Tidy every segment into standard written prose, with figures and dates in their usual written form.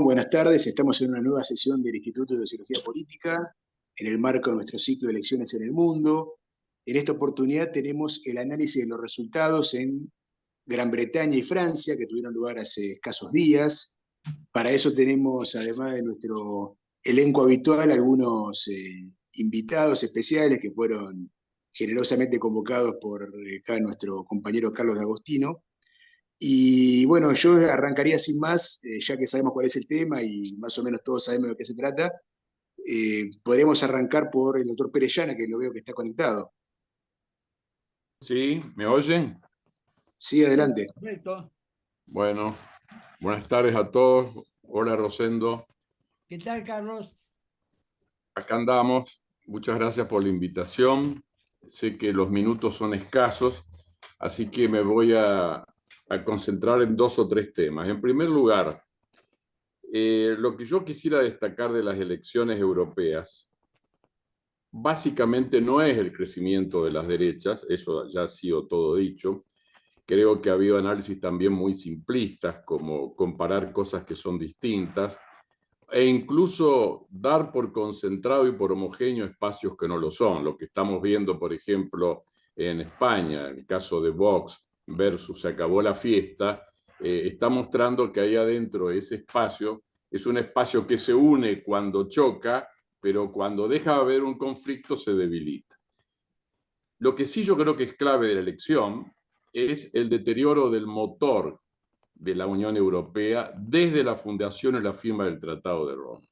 Buenas tardes, estamos en una nueva sesión del Instituto de Sociología Política, en el marco de nuestro ciclo de elecciones en el mundo. En esta oportunidad tenemos el análisis de los resultados en Gran Bretaña y Francia, que tuvieron lugar hace escasos días. Para eso tenemos, además de nuestro elenco habitual, algunos invitados especiales que fueron generosamente convocados por acá nuestro compañero Carlos D'Agostino. Y bueno, yo arrancaría sin más, ya que sabemos cuál es el tema y más o menos todos sabemos de qué se trata. Podríamos arrancar por el doctor Perellana, que lo veo que está conectado. Sí, ¿me oyen? Sí, adelante. Perfecto. Bueno, buenas tardes a todos. Hola, Rosendo. ¿Qué tal, Carlos? Acá andamos. Muchas gracias por la invitación. Sé que los minutos son escasos, así que me voy a concentrar en dos o tres temas. En primer lugar, lo que yo quisiera destacar de las elecciones europeas básicamente no es el crecimiento de las derechas, eso ya ha sido todo dicho. Creo que ha habido análisis también muy simplistas, como comparar cosas que son distintas, e incluso dar por concentrado y por homogéneo espacios que no lo son. Lo que estamos viendo, por ejemplo, en España, en el caso de Vox versus Se acabó la fiesta, está mostrando que ahí adentro ese espacio es un espacio que se une cuando choca, pero cuando deja de haber un conflicto se debilita. Lo que sí yo creo que es clave de la elección es el deterioro del motor de la Unión Europea desde la fundación y la firma del Tratado de Roma.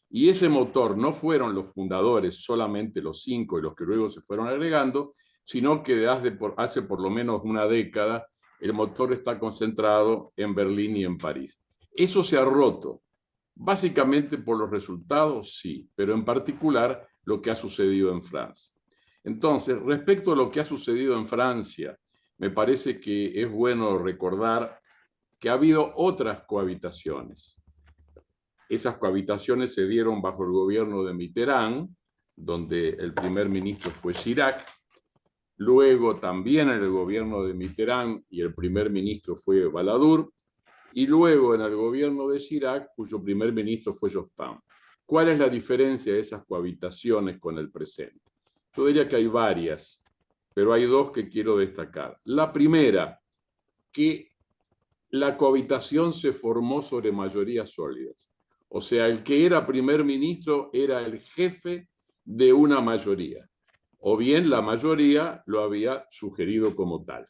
Y ese motor no fueron los fundadores, solamente los 5 y los que luego se fueron agregando, sino que hace por lo menos una década el motor está concentrado en Berlín y en París. Eso se ha roto, básicamente por los resultados, sí, pero en particular lo que ha sucedido en Francia. Entonces, respecto a lo que ha sucedido en Francia, me parece que es bueno recordar que ha habido otras cohabitaciones. Esas cohabitaciones se dieron bajo el gobierno de Mitterrand, donde el primer ministro fue Chirac. Luego también en el gobierno de Mitterrand y el primer ministro fue Balladur. Y luego en el gobierno de Chirac, cuyo primer ministro fue Jospin. ¿Cuál es la diferencia de esas cohabitaciones con el presente? Yo diría que hay varias, pero hay dos que quiero destacar. La primera, que la cohabitación se formó sobre mayorías sólidas. O sea, el que era primer ministro era el jefe de una mayoría, o bien la mayoría lo había sugerido como tal.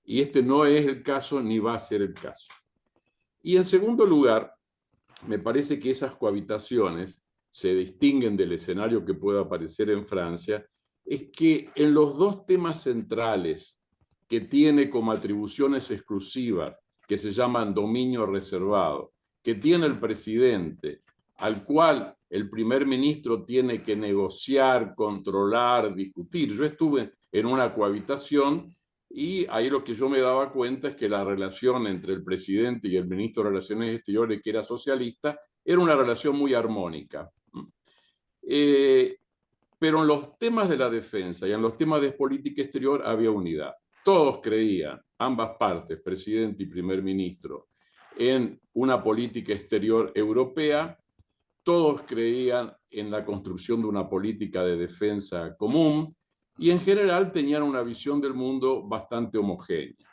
Y este no es el caso ni va a ser el caso. Y en segundo lugar, me parece que esas cohabitaciones se distinguen del escenario que pueda aparecer en Francia, es que en los dos temas centrales que tiene como atribuciones exclusivas, que se llaman dominio reservado, que tiene el presidente, al cual el primer ministro tiene que negociar, controlar, discutir. Yo estuve en una cohabitación y ahí lo que yo me daba cuenta es que la relación entre el presidente y el ministro de Relaciones Exteriores, que era socialista, era una relación muy armónica. Pero en los temas de la defensa y en los temas de política exterior había unidad. Todos creían, ambas partes, presidente y primer ministro, en una política exterior europea. Todos creían en la construcción de una política de defensa común y en general tenían una visión del mundo bastante homogénea.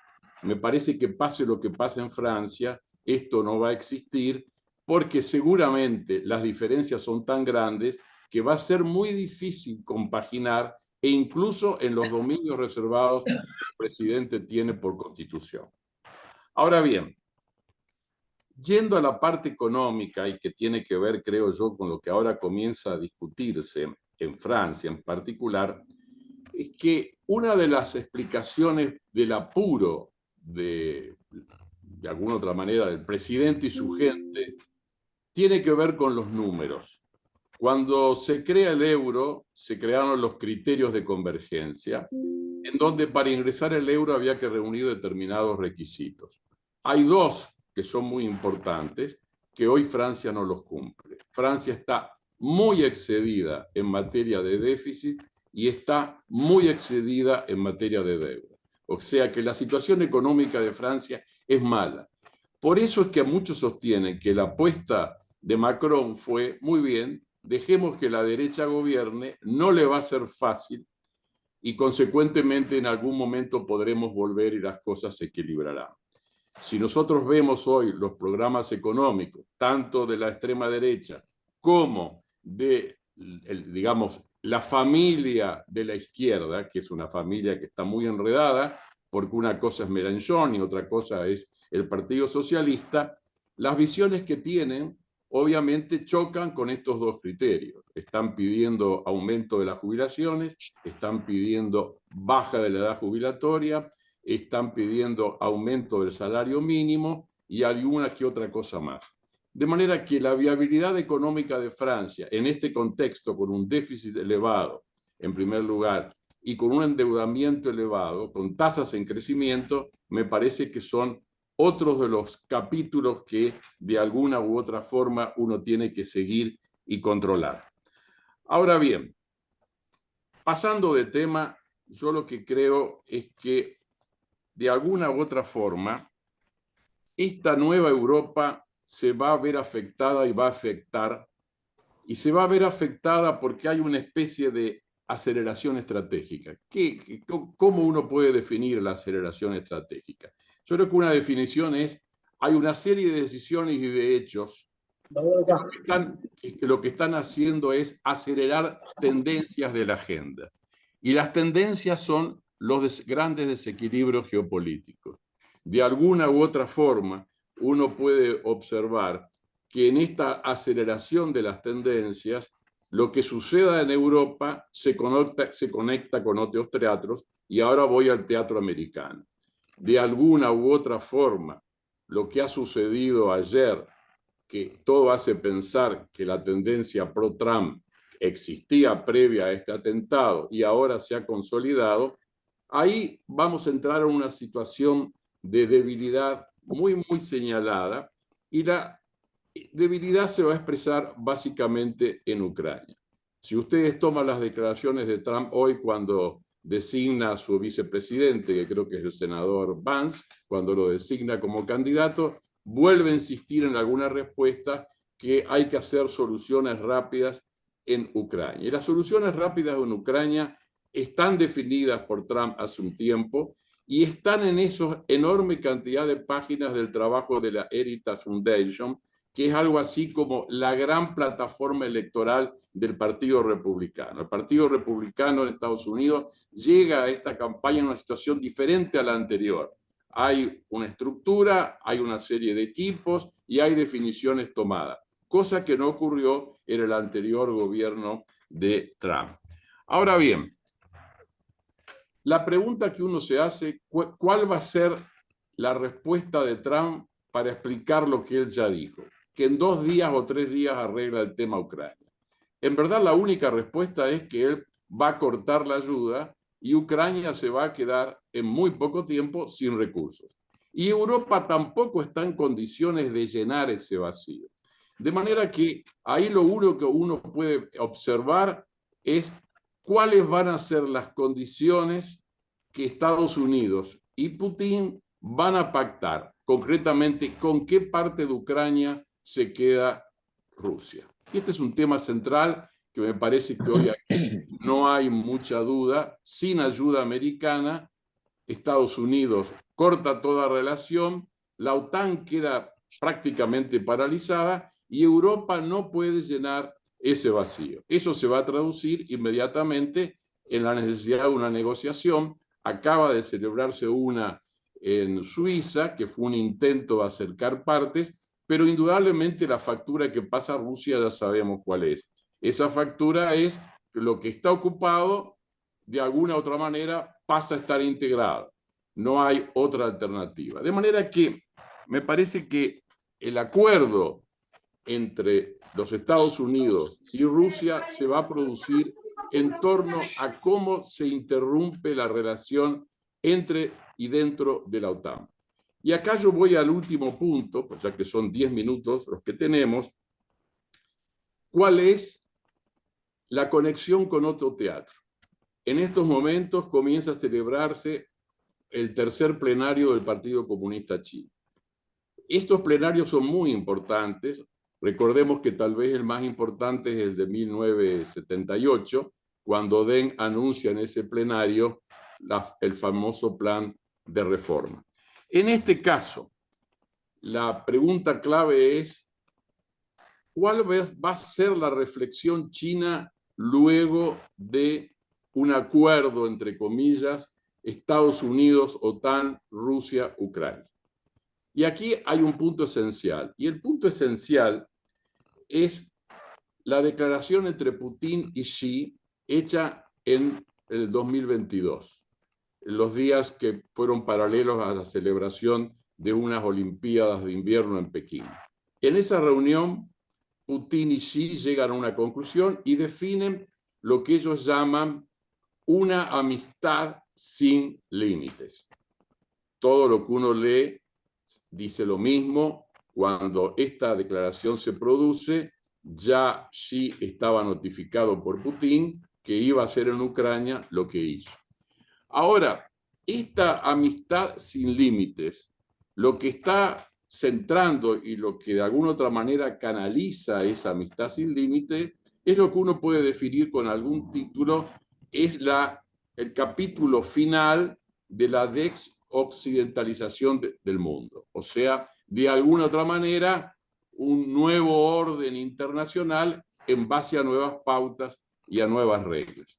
Me parece que pase lo que pase en Francia, esto no va a existir porque seguramente las diferencias son tan grandes que va a ser muy difícil compaginar e incluso en los dominios reservados que el presidente tiene por constitución. Ahora bien, yendo a la parte económica y que tiene que ver, creo yo, con lo que ahora comienza a discutirse en Francia en particular, es que una de las explicaciones del apuro de alguna otra manera, del presidente y su gente, tiene que ver con los números. Cuando se crea el euro, se crearon los criterios de convergencia, en donde para ingresar el euro había que reunir determinados requisitos. Hay dos que son muy importantes, que hoy Francia no los cumple. Francia está muy excedida en materia de déficit y está muy excedida en materia de deuda. O sea que la situación económica de Francia es mala. Por eso es que muchos sostienen que la apuesta de Macron fue, muy bien, dejemos que la derecha gobierne, no le va a ser fácil y consecuentemente en algún momento podremos volver y las cosas se equilibrarán. Si nosotros vemos hoy los programas económicos, tanto de la extrema derecha como de, digamos, la familia de la izquierda, que es una familia que está muy enredada, porque una cosa es Mélenchon y otra cosa es el Partido Socialista, las visiones que tienen obviamente chocan con estos dos criterios. Están pidiendo aumento de las jubilaciones, están pidiendo baja de la edad jubilatoria, están pidiendo aumento del salario mínimo y alguna que otra cosa más. De manera que la viabilidad económica de Francia en este contexto, con un déficit elevado, en primer lugar, y con un endeudamiento elevado, con tasas en crecimiento, me parece que son otros de los capítulos que de alguna u otra forma uno tiene que seguir y controlar. Ahora bien, pasando de tema, yo lo que creo es que de alguna u otra forma esta nueva Europa se va a ver afectada y va a afectar, y se va a ver afectada porque hay una especie de aceleración estratégica. ¿Cómo uno puede definir la aceleración estratégica? Yo creo que una definición es, hay una serie de decisiones y de hechos que lo que están haciendo es acelerar tendencias de la agenda. Y las tendencias son los grandes desequilibrios geopolíticos. De alguna u otra forma, uno puede observar que en esta aceleración de las tendencias, lo que suceda en Europa se conecta con otros teatros, y ahora voy al teatro americano. De alguna u otra forma, lo que ha sucedido ayer, que todo hace pensar que la tendencia pro-Trump existía previa a este atentado y ahora se ha consolidado, ahí vamos a entrar en una situación de debilidad muy señalada, y la debilidad se va a expresar básicamente en Ucrania. Si ustedes toman las declaraciones de Trump hoy cuando designa a su vicepresidente, que creo que es el senador Vance, cuando lo designa como candidato, vuelve a insistir en alguna respuesta que hay que hacer soluciones rápidas en Ucrania. Y las soluciones rápidas en Ucrania están definidas por Trump hace un tiempo y están en esa enorme cantidad de páginas del trabajo de la Heritage Foundation, que es algo así como la gran plataforma electoral del Partido Republicano. El Partido Republicano en Estados Unidos llega a esta campaña en una situación diferente a la anterior. Hay una estructura, hay una serie de equipos y hay definiciones tomadas, cosa que no ocurrió en el anterior gobierno de Trump. Ahora bien, la pregunta que uno se hace, ¿cuál va a ser la respuesta de Trump para explicar lo que él ya dijo? Que en 2 días o 3 días arregla el tema Ucrania. En verdad, la única respuesta es que él va a cortar la ayuda y Ucrania se va a quedar en muy poco tiempo sin recursos. Y Europa tampoco está en condiciones de llenar ese vacío. De manera que ahí lo único que uno puede observar es cuáles van a ser las condiciones que Estados Unidos y Putin van a pactar, concretamente con qué parte de Ucrania se queda Rusia. Y este es un tema central que me parece que hoy aquí no hay mucha duda. Sin ayuda americana, Estados Unidos corta toda relación, la OTAN queda prácticamente paralizada y Europa no puede llenar ese vacío. Eso se va a traducir inmediatamente en la necesidad de una negociación. Acaba de celebrarse una en Suiza, que fue un intento de acercar partes, pero indudablemente la factura que pasa a Rusia ya sabemos cuál es. Esa factura es que lo que está ocupado, de alguna u otra manera, pasa a estar integrado. No hay otra alternativa. De manera que me parece que el acuerdo entre los Estados Unidos y Rusia se va a producir en torno a cómo se interrumpe la relación entre y dentro de la OTAN. Y acá yo voy al último punto, pues ya que son 10 minutos los que tenemos. ¿Cuál es la conexión con otro teatro? En estos momentos comienza a celebrarse el tercer plenario del Partido Comunista Chino. Estos plenarios son muy importantes Recordemos que tal vez el más importante es el de 1978, cuando Deng anuncia en ese plenario el famoso plan de reforma. En este caso, la pregunta clave es, ¿cuál va a ser la reflexión china luego de un acuerdo, entre comillas, Estados Unidos, OTAN, Rusia, Ucrania? Y aquí hay un punto esencial, y el punto esencial es la declaración entre Putin y Xi hecha en el 2022, en los días que fueron paralelos a la celebración de unas Olimpiadas de invierno en Pekín. En esa reunión, Putin y Xi llegan a una conclusión y definen lo que ellos llaman una amistad sin límites. Todo lo que uno lee dice lo mismo. Cuando esta declaración se produce, ya Xi estaba notificado por Putin que iba a hacer en Ucrania lo que hizo. Ahora, esta amistad sin límites, lo que está centrando y lo que de alguna otra manera canaliza esa amistad sin límites es lo que uno puede definir con algún título, es el capítulo final de la desoccidentalización del mundo. O sea, de alguna otra manera, un nuevo orden internacional en base a nuevas pautas y a nuevas reglas.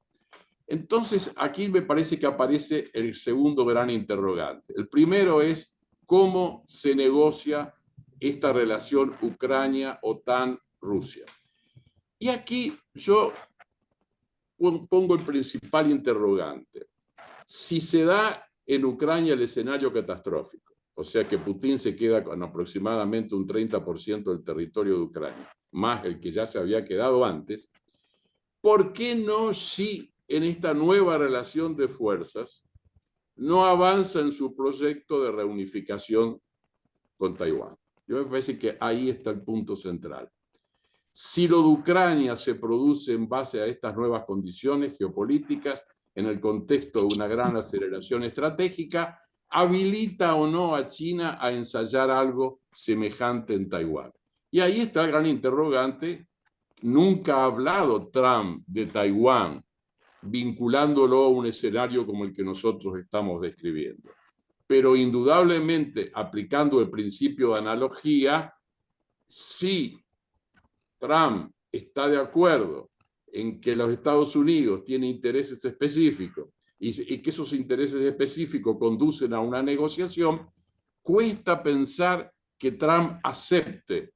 Entonces, aquí me parece que aparece el segundo gran interrogante. El primero es cómo se negocia esta relación Ucrania-OTAN-Rusia. Y aquí yo pongo el principal interrogante. Si se da en Ucrania el escenario catastrófico, o sea que Putin se queda con aproximadamente un 30% del territorio de Ucrania, más el que ya se había quedado antes, ¿por qué no Xi en esta nueva relación de fuerzas no avanza en su proyecto de reunificación con Taiwán? Yo me parece que ahí está el punto central. Si lo de Ucrania se produce en base a estas nuevas condiciones geopolíticas, en el contexto de una gran aceleración estratégica, ¿habilita o no a China a ensayar algo semejante en Taiwán? Y ahí está el gran interrogante. Nunca ha hablado Trump de Taiwán, vinculándolo a un escenario como el que nosotros estamos describiendo. Pero indudablemente, aplicando el principio de analogía, si Trump está de acuerdo en que los Estados Unidos tienen intereses específicos y que esos intereses específicos conducen a una negociación, cuesta pensar que Trump acepte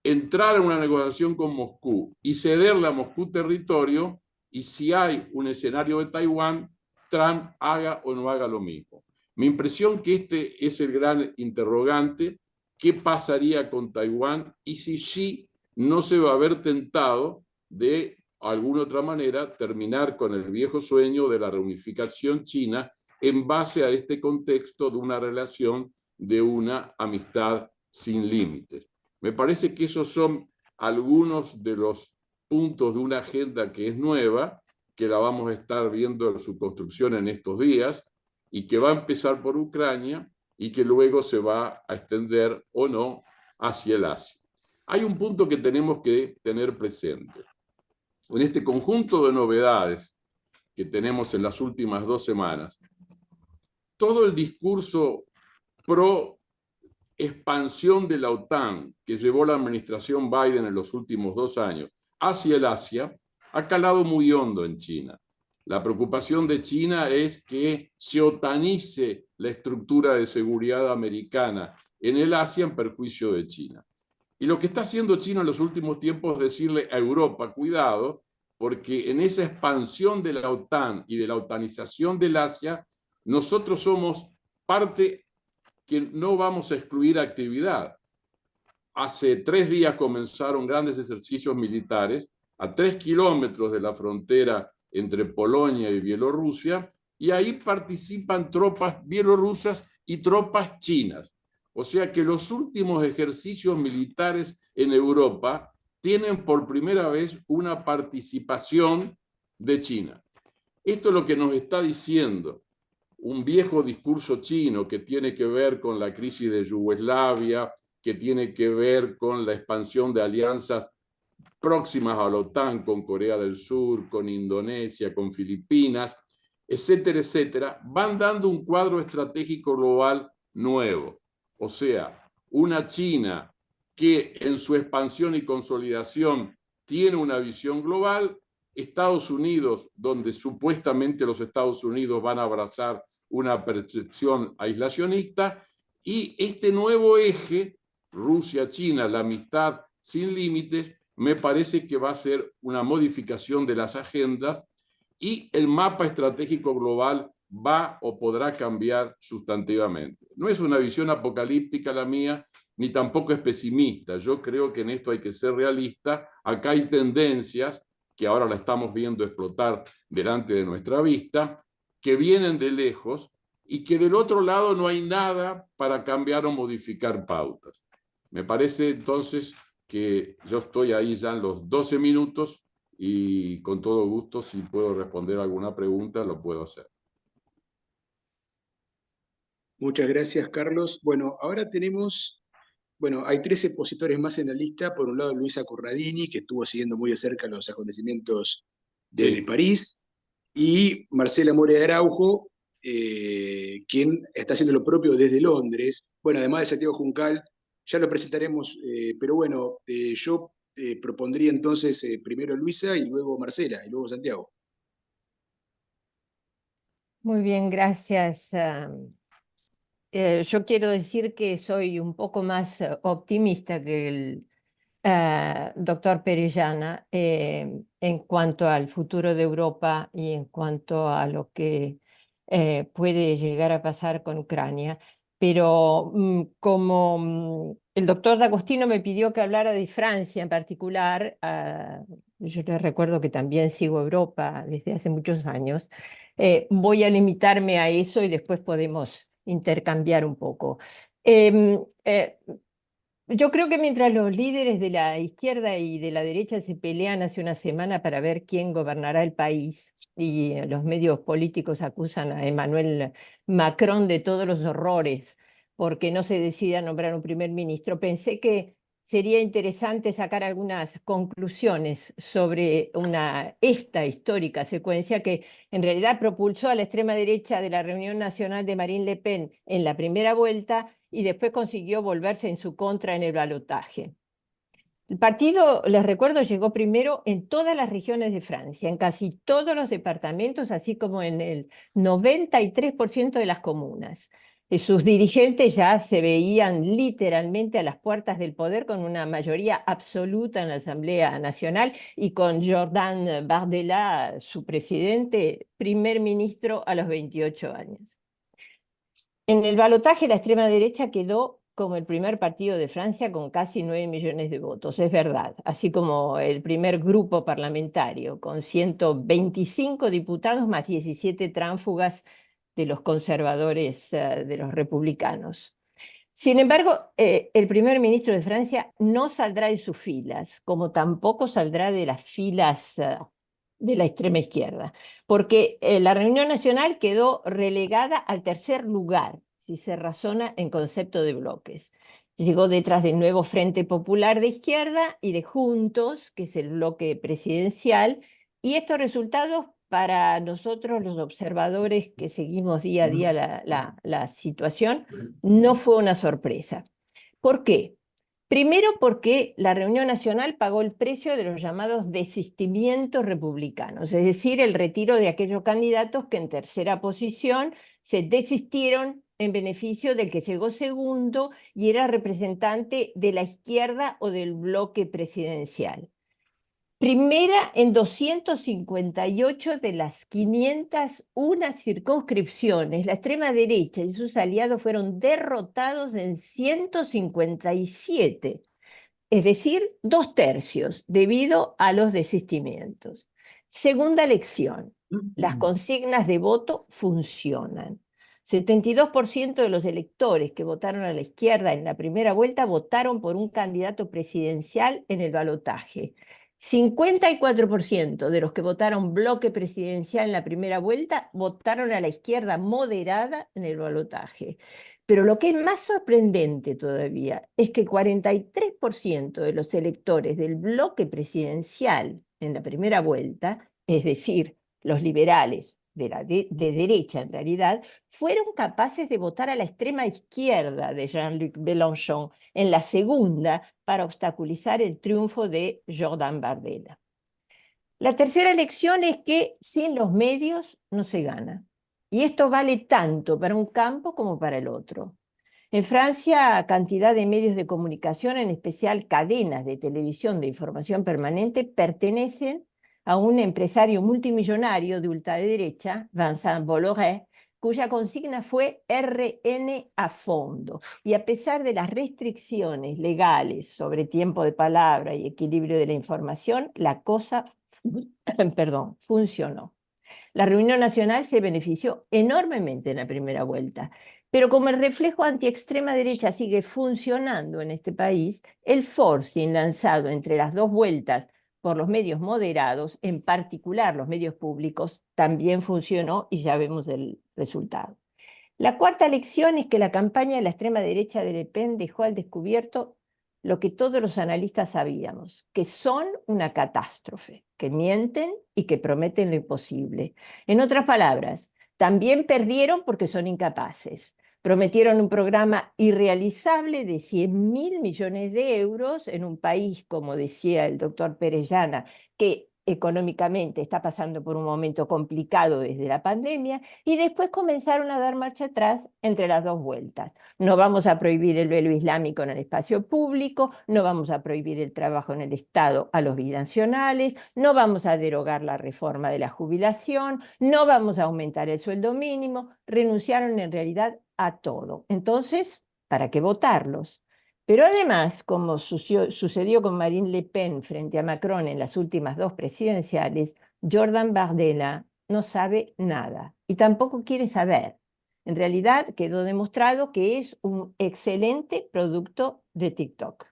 entrar en una negociación con Moscú y cederle a Moscú territorio, y si hay un escenario de Taiwán, Trump haga o no haga lo mismo. Mi impresión que este es el gran interrogante. ¿Qué pasaría con Taiwán? Y si Xi no se va a ver tentado de alguna otra manera terminar con el viejo sueño de la reunificación china en base a este contexto de una relación de una amistad sin límites. Me parece que esos son algunos de los puntos de una agenda que es nueva, que la vamos a estar viendo en su construcción en estos días y que va a empezar por Ucrania y que luego se va a extender o no hacia el Asia. Hay un punto que tenemos que tener presente. En este conjunto de novedades que tenemos en las últimas 2 semanas, todo el discurso pro expansión de la OTAN que llevó la administración Biden en los últimos 2 años hacia el Asia ha calado muy hondo en China. La preocupación de China es que se otanice la estructura de seguridad americana en el Asia en perjuicio de China. Y lo que está haciendo China en los últimos tiempos es decirle a Europa, cuidado, porque en esa expansión de la OTAN y de la otanización del Asia, nosotros somos parte que no vamos a excluir actividad. Hace 3 días comenzaron grandes ejercicios militares a 3 kilómetros de la frontera entre Polonia y Bielorrusia, y ahí participan tropas bielorrusas y tropas chinas. O sea que los últimos ejercicios militares en Europa tienen por primera vez una participación de China. Esto es lo que nos está diciendo un viejo discurso chino que tiene que ver con la crisis de Yugoslavia, que tiene que ver con la expansión de alianzas próximas a la OTAN, con Corea del Sur, con Indonesia, con Filipinas, etcétera, etcétera, van dando un cuadro estratégico global nuevo. O sea, una China que en su expansión y consolidación tiene una visión global, Estados Unidos, donde supuestamente los Estados Unidos van a abrazar una percepción aislacionista, y este nuevo eje, Rusia-China, la amistad sin límites, me parece que va a ser una modificación de las agendas y el mapa estratégico global va o podrá cambiar sustantivamente. No es una visión apocalíptica la mía, ni tampoco es pesimista. Yo creo que en esto hay que ser realista. Acá hay tendencias que ahora la estamos viendo explotar delante de nuestra vista, que vienen de lejos y que del otro lado no hay nada para cambiar o modificar pautas. Me parece entonces que yo estoy ahí ya en los 12 minutos y con todo gusto, si puedo responder alguna pregunta, lo puedo hacer. Muchas gracias, Carlos. Bueno, ahora tenemos, hay 3 expositores más en la lista. Por un lado, Luisa Corradini, que estuvo siguiendo muy de cerca los acontecimientos de París, y Marcela Morea Araujo, quien está haciendo lo propio desde Londres. Bueno, además de Santiago Juncal, ya lo presentaremos, pero bueno, yo propondría entonces primero Luisa y luego Marcela y luego Santiago. Muy bien, gracias. Yo quiero decir que soy un poco más optimista que el doctor Perellana en cuanto al futuro de Europa y en cuanto a lo que puede llegar a pasar con Ucrania. Pero como el doctor D'Agostino me pidió que hablara de Francia en particular, yo les recuerdo que también sigo Europa desde hace muchos años, voy a limitarme a eso y después podemos intercambiar un poco. Yo creo que mientras los líderes de la izquierda y de la derecha se pelean hace una semana para ver quién gobernará el país y los medios políticos acusan a Emmanuel Macron de todos los horrores porque no se decide nombrar un primer ministro, pensé que sería interesante sacar algunas conclusiones sobre esta histórica secuencia que en realidad propulsó a la extrema derecha de la Reunión Nacional de Marine Le Pen en la primera vuelta y después consiguió volverse en su contra en el balotaje. El partido, les recuerdo, llegó primero en todas las regiones de Francia, en casi todos los departamentos, así como en el 93% de las comunas. Sus dirigentes ya se veían literalmente a las puertas del poder con una mayoría absoluta en la Asamblea Nacional y con Jordan Bardella, su presidente, primer ministro a los 28 años. En el balotaje, la extrema derecha quedó como el primer partido de Francia con casi 9 millones de votos, es verdad, así como el primer grupo parlamentario, con 125 diputados más 17 tránsfugas de los conservadores, de los republicanos. Sin embargo, el primer ministro de Francia no saldrá de sus filas, como tampoco saldrá de las filas de la extrema izquierda, porque la Reunión Nacional quedó relegada al tercer lugar, si se razona en concepto de bloques. Llegó detrás del nuevo Frente Popular de Izquierda y de Juntos, que es el bloque presidencial, y estos resultados para nosotros los observadores que seguimos día a día la situación, no fue una sorpresa. ¿Por qué? Primero porque la Reunión Nacional pagó el precio de los llamados desistimientos republicanos, es decir, el retiro de aquellos candidatos que en tercera posición se desistieron en beneficio del que llegó segundo y era representante de la izquierda o del bloque presidencial. Primera en 258 de las 501 circunscripciones, la extrema derecha y sus aliados fueron derrotados en 157, es decir, 2/3, debido a los desistimientos. Segunda lección, las consignas de voto funcionan. 72% de los electores que votaron a la izquierda en la primera vuelta votaron por un candidato presidencial en el balotaje. 54% de los que votaron bloque presidencial en la primera vuelta votaron a la izquierda moderada en el balotaje. Pero lo que es más sorprendente todavía es que 43% de los electores del bloque presidencial en la primera vuelta, es decir, los liberales de derecha en realidad, fueron capaces de votar a la extrema izquierda de Jean-Luc Mélenchon en la segunda para obstaculizar el triunfo de Jordan Bardella. La tercera lección es que sin los medios no se gana. Y esto vale tanto para un campo como para el otro. En Francia, cantidad de medios de comunicación, en especial cadenas de televisión de información permanente, pertenecen a un empresario multimillonario de ultraderecha, Vincent Bolloré, cuya consigna fue RN a fondo. Y a pesar de las restricciones legales sobre tiempo de palabra y equilibrio de la información, la cosa funcionó. La Reunión Nacional se benefició enormemente en la primera vuelta, pero como el reflejo anti-extrema derecha sigue funcionando en este país, el forcing lanzado entre las dos vueltas por los medios moderados, en particular los medios públicos, también funcionó y ya vemos el resultado. La cuarta lección es que la campaña de la extrema derecha de Le Pen dejó al descubierto lo que todos los analistas sabíamos, que son una catástrofe, que mienten y que prometen lo imposible. En otras palabras, también perdieron porque son incapaces. Prometieron un programa irrealizable de 100.000 millones de euros en un país, como decía el doctor Perellana, que económicamente está pasando por un momento complicado desde la pandemia, y después comenzaron a dar marcha atrás entre las dos vueltas. No vamos a prohibir el velo islámico en el espacio público, no vamos a prohibir el trabajo en el Estado a los binacionales, no vamos a derogar la reforma de la jubilación, no vamos a aumentar el sueldo mínimo, renunciaron en realidad a todo. Entonces, ¿para qué votarlos? Pero además, como sucedió con Marine Le Pen frente a Macron en las últimas dos presidenciales, Jordan Bardella no sabe nada y tampoco quiere saber. En realidad quedó demostrado que es un excelente producto de TikTok.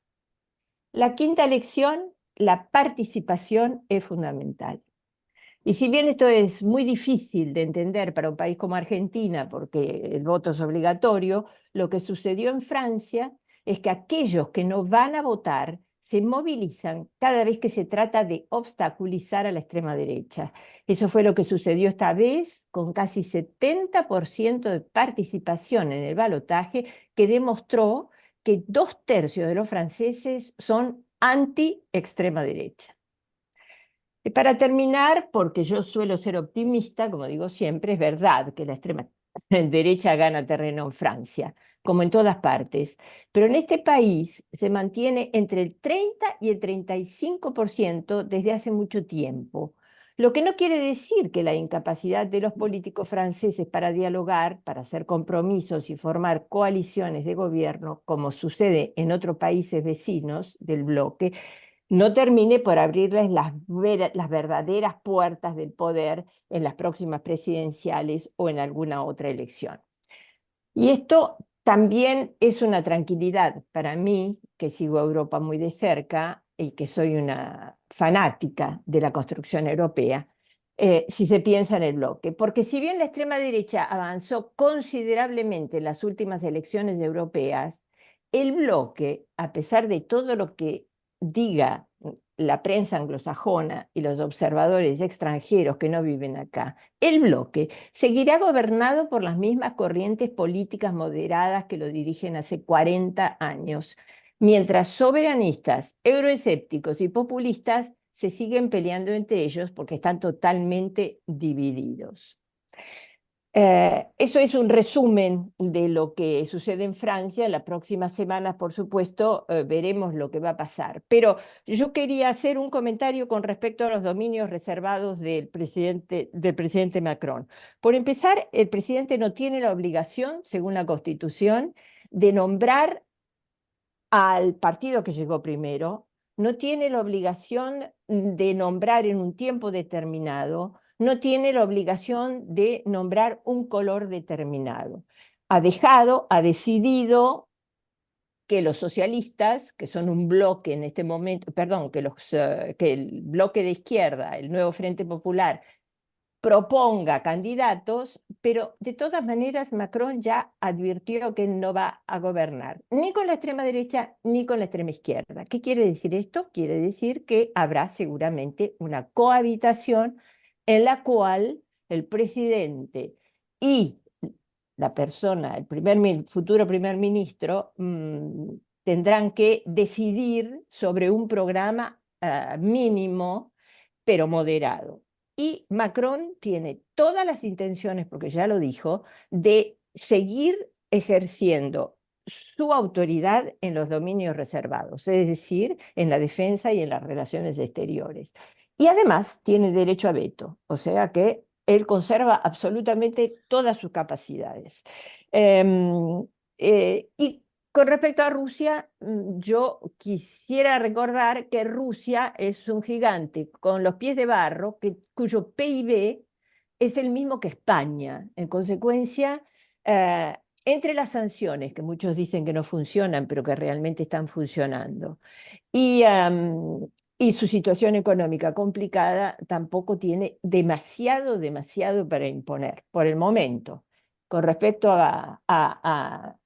La quinta lección, la participación es fundamental. Y si bien esto es muy difícil de entender para un país como Argentina, porque el voto es obligatorio, lo que sucedió en Francia es que aquellos que no van a votar se movilizan cada vez que se trata de obstaculizar a la extrema derecha. Eso fue lo que sucedió esta vez, con casi 70% de participación en el balotaje, que demostró que 2/3 de los franceses son anti-extrema derecha. Y para terminar, porque yo suelo ser optimista, como digo siempre, es verdad que la extrema derecha gana terreno en Francia, como en todas partes, pero en este país se mantiene entre el 30 y el 35% desde hace mucho tiempo, lo que no quiere decir que la incapacidad de los políticos franceses para dialogar, para hacer compromisos y formar coaliciones de gobierno, como sucede en otros países vecinos del bloque, no termine por abrirles las verdaderas puertas del poder en las próximas presidenciales o en alguna otra elección. Y esto también es una tranquilidad para mí, que sigo a Europa muy de cerca y que soy una fanática de la construcción europea, si se piensa en el bloque. Porque si bien la extrema derecha avanzó considerablemente en las últimas elecciones europeas, el bloque, a pesar de todo lo que diga la prensa anglosajona y los observadores extranjeros que no viven acá, el bloque seguirá gobernado por las mismas corrientes políticas moderadas que lo dirigen hace 40 años, mientras soberanistas, euroescépticos y populistas se siguen peleando entre ellos porque están totalmente divididos. Eso es un resumen de lo que sucede en Francia. En las próximas semanas, por supuesto, veremos lo que va a pasar. Pero yo quería hacer un comentario con respecto a los dominios reservados del presidente Macron. Por empezar, el presidente no tiene la obligación, según la Constitución, de nombrar al partido que llegó primero, no tiene la obligación de nombrar en un tiempo determinado, no tiene la obligación de nombrar un color determinado. Ha decidido que los socialistas, que son un bloque en este momento, perdón, que el bloque de izquierda, el Nuevo Frente Popular, proponga candidatos, pero de todas maneras Macron ya advirtió que no va a gobernar, ni con la extrema derecha ni con la extrema izquierda. ¿Qué quiere decir esto? Quiere decir que habrá seguramente una cohabitación en la cual el presidente y la persona, el futuro primer ministro, tendrán que decidir sobre un programa mínimo, pero moderado. Y Macron tiene todas las intenciones, porque ya lo dijo, de seguir ejerciendo su autoridad en los dominios reservados, es decir, en la defensa y en las relaciones exteriores. Y además tiene derecho a veto, o sea que él conserva absolutamente todas sus capacidades. Y con respecto a Rusia, yo quisiera recordar que Rusia es un gigante con los pies de barro, cuyo PIB es el mismo que España. En consecuencia, entre las sanciones, que muchos dicen que no funcionan, pero que realmente están funcionando, y, y su situación económica complicada, tampoco tiene demasiado para imponer por el momento. Con respecto a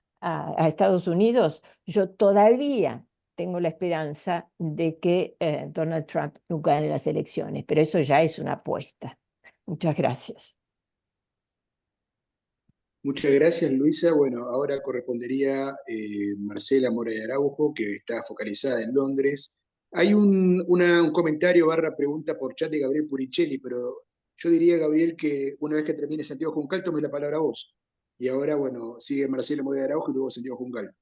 Estados Unidos, yo todavía tengo la esperanza de que Donald Trump no gane las elecciones, pero eso ya es una apuesta. Muchas gracias. Muchas gracias, Luisa. Bueno, ahora correspondería Marcela Mora de Araujo, que está focalizada en Londres. Hay un comentario barra pregunta por chat de Gabriel Puricelli, pero yo diría, Gabriel, que una vez que termine Santiago Juncal, tome la palabra a vos. Y ahora, bueno, sigue Marcela Mora de Araujo y luego Santiago Juncal.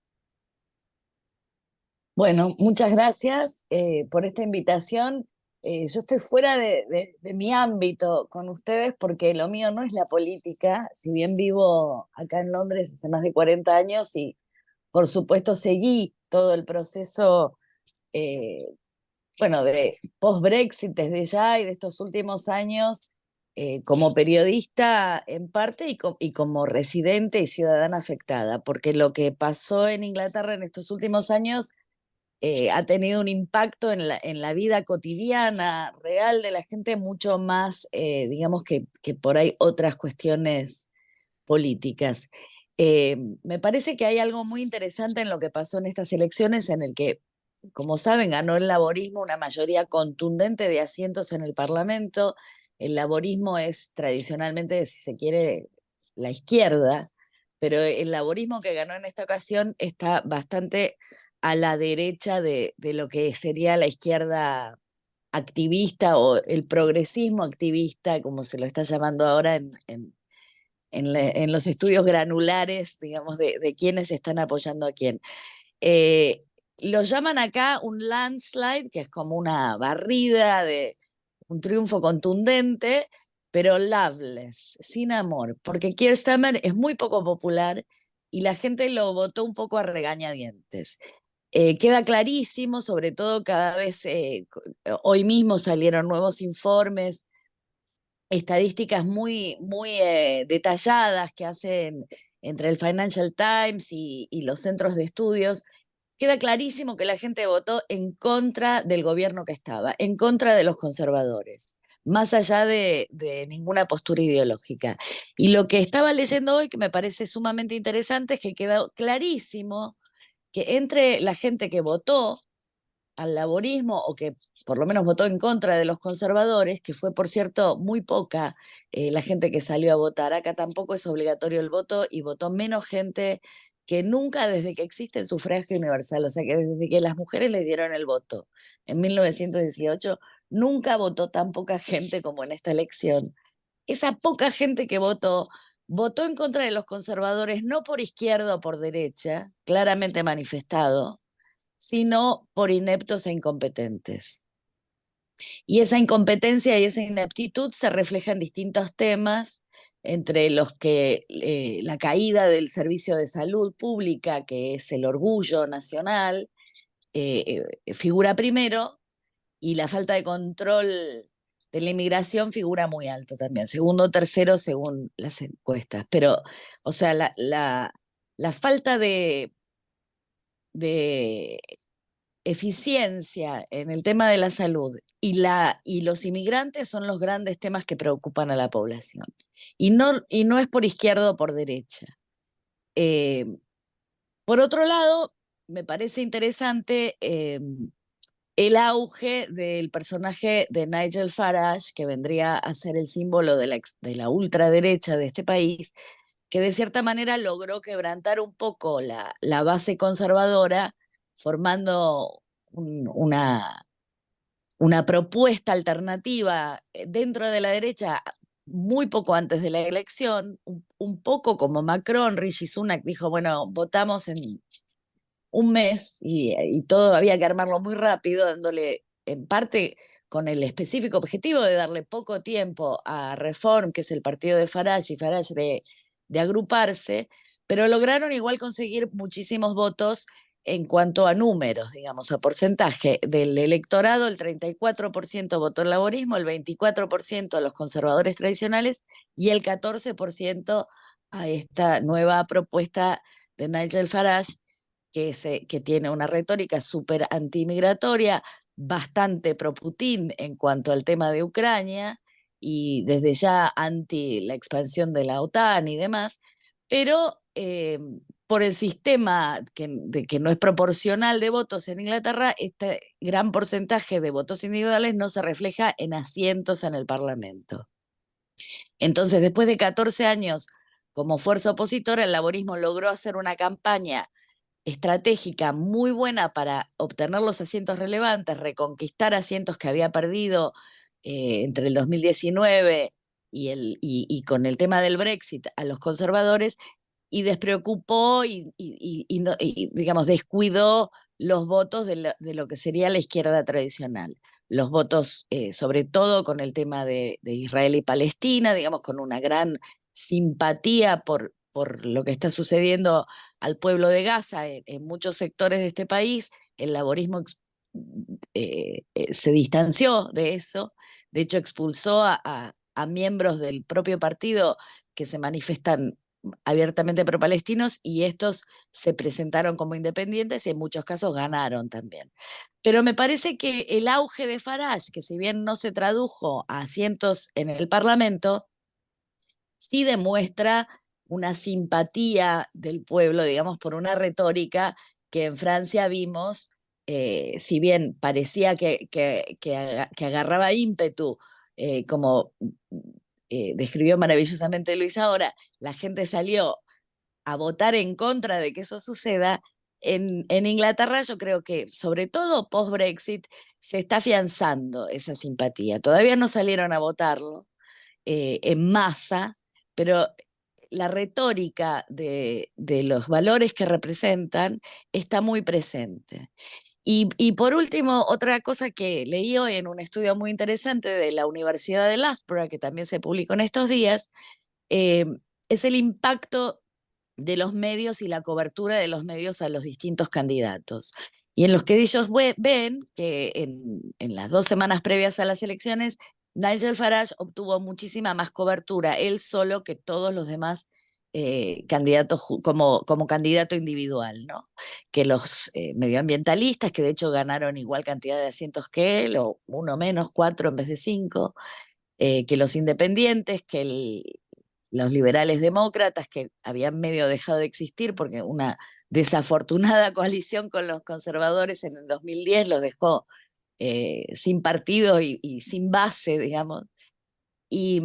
Bueno, muchas gracias por esta invitación. Yo estoy fuera de mi ámbito con ustedes porque lo mío no es la política, si bien vivo acá en Londres hace más de 40 años y por supuesto seguí todo el proceso, bueno, de post-Brexit desde ya y de estos últimos años como periodista en parte y como residente y ciudadana afectada, porque lo que pasó en Inglaterra en estos últimos años ha tenido un impacto en la vida cotidiana, real de la gente, mucho más, digamos, que por ahí otras cuestiones políticas. Me parece que hay algo muy interesante en lo que pasó en estas elecciones, en el que, como saben, ganó el laborismo una mayoría contundente de asientos en el Parlamento. El laborismo es tradicionalmente, si se quiere, la izquierda, pero el laborismo que ganó en esta ocasión está bastante a la derecha de lo que sería la izquierda activista o el progresismo activista, como se lo está llamando ahora en los estudios granulares, digamos, de quiénes están apoyando a quién. Lo llaman acá un landslide, que es como una barrida de un triunfo contundente, pero loveless, sin amor, porque Keir Starmer es muy poco popular y la gente lo votó un poco a regañadientes. Queda clarísimo, sobre todo cada vez, hoy mismo salieron nuevos informes, estadísticas muy detalladas que hacen entre el Financial Times y los centros de estudios. Queda clarísimo que la gente votó en contra del gobierno que estaba, en contra de los conservadores, más allá de ninguna postura ideológica. Y lo que estaba leyendo hoy, que me parece sumamente interesante, es que quedó clarísimo que entre la gente que votó al laborismo o que por lo menos votó en contra de los conservadores, que fue, por cierto, muy poca la gente que salió a votar. Acá tampoco es obligatorio el voto y votó menos gente que nunca desde que existe el sufragio universal, o sea que desde que las mujeres le dieron el voto en 1918, nunca votó tan poca gente como en esta elección. Esa poca gente que votó en contra de los conservadores, no por izquierda o por derecha, claramente manifestado, sino por ineptos e incompetentes. Y esa incompetencia y esa ineptitud se refleja en distintos temas, entre los que la caída del servicio de salud pública, que es el orgullo nacional, figura primero, y la falta de control de la inmigración figura muy alto también, segundo o tercero según las encuestas. Pero, o sea, la falta de eficiencia en el tema de la salud y los inmigrantes son los grandes temas que preocupan a la población. Y no es por izquierda o por derecha. Por otro lado, me parece interesante el auge del personaje de Nigel Farage, que vendría a ser el símbolo de la ultraderecha de este país, que de cierta manera logró quebrantar un poco la base conservadora, formando una propuesta alternativa dentro de la derecha muy poco antes de la elección, un poco como Macron. Rishi Sunak dijo, bueno, votamos en un mes y todo había que armarlo muy rápido, dándole en parte con el específico objetivo de darle poco tiempo a Reform, que es el partido de Farage, y Farage de agruparse, pero lograron igual conseguir muchísimos votos en cuanto a números, digamos, a porcentaje del electorado. El 34% votó el laborismo, el 24% a los conservadores tradicionales y el 14% a esta nueva propuesta de Nigel Farage, que tiene una retórica súper antimigratoria, bastante pro-Putin en cuanto al tema de Ucrania y desde ya anti la expansión de la OTAN y demás, pero por el sistema de que no es proporcional de votos en Inglaterra, este gran porcentaje de votos individuales no se refleja en asientos en el Parlamento. Entonces, después de 14 años como fuerza opositora, el laborismo logró hacer una campaña estratégica muy buena para obtener los asientos relevantes, reconquistar asientos que había perdido entre el 2019 y con el tema del Brexit a los conservadores, y despreocupó digamos, descuidó los votos de lo que sería la izquierda tradicional. Los votos, sobre todo con el tema de Israel y Palestina, digamos, con una gran simpatía por lo que está sucediendo al pueblo de Gaza en muchos sectores de este país. El laborismo se distanció de eso, de hecho expulsó a miembros del propio partido que se manifestan abiertamente pro-palestinos, y estos se presentaron como independientes y en muchos casos ganaron también. Pero me parece que el auge de Farage, que si bien no se tradujo a asientos en el Parlamento, sí demuestra una simpatía del pueblo, digamos, por una retórica que en Francia vimos, si bien parecía que agarraba ímpetu, como describió maravillosamente Luis ahora, la gente salió a votar en contra de que eso suceda. En Inglaterra yo creo que, sobre todo post-Brexit, se está afianzando esa simpatía. Todavía no salieron a votarlo en masa, pero la retórica de los valores que representan está muy presente. Y por último, otra cosa que leí hoy en un estudio muy interesante de la Universidad de Loughborough, que también se publicó en estos días, es el impacto de los medios y la cobertura de los medios a los distintos candidatos. Y en los que ellos ven que en las 2 semanas previas a las elecciones, Nigel Farage obtuvo muchísima más cobertura, él solo, que todos los demás candidatos como candidato individual, ¿no? Que los medioambientalistas, que de hecho ganaron igual cantidad de asientos que él, o uno menos, 4 en vez de 5, que los independientes, que los liberales demócratas, que habían medio dejado de existir porque una desafortunada coalición con los conservadores en el 2010 los dejó sin partido y sin base, digamos, y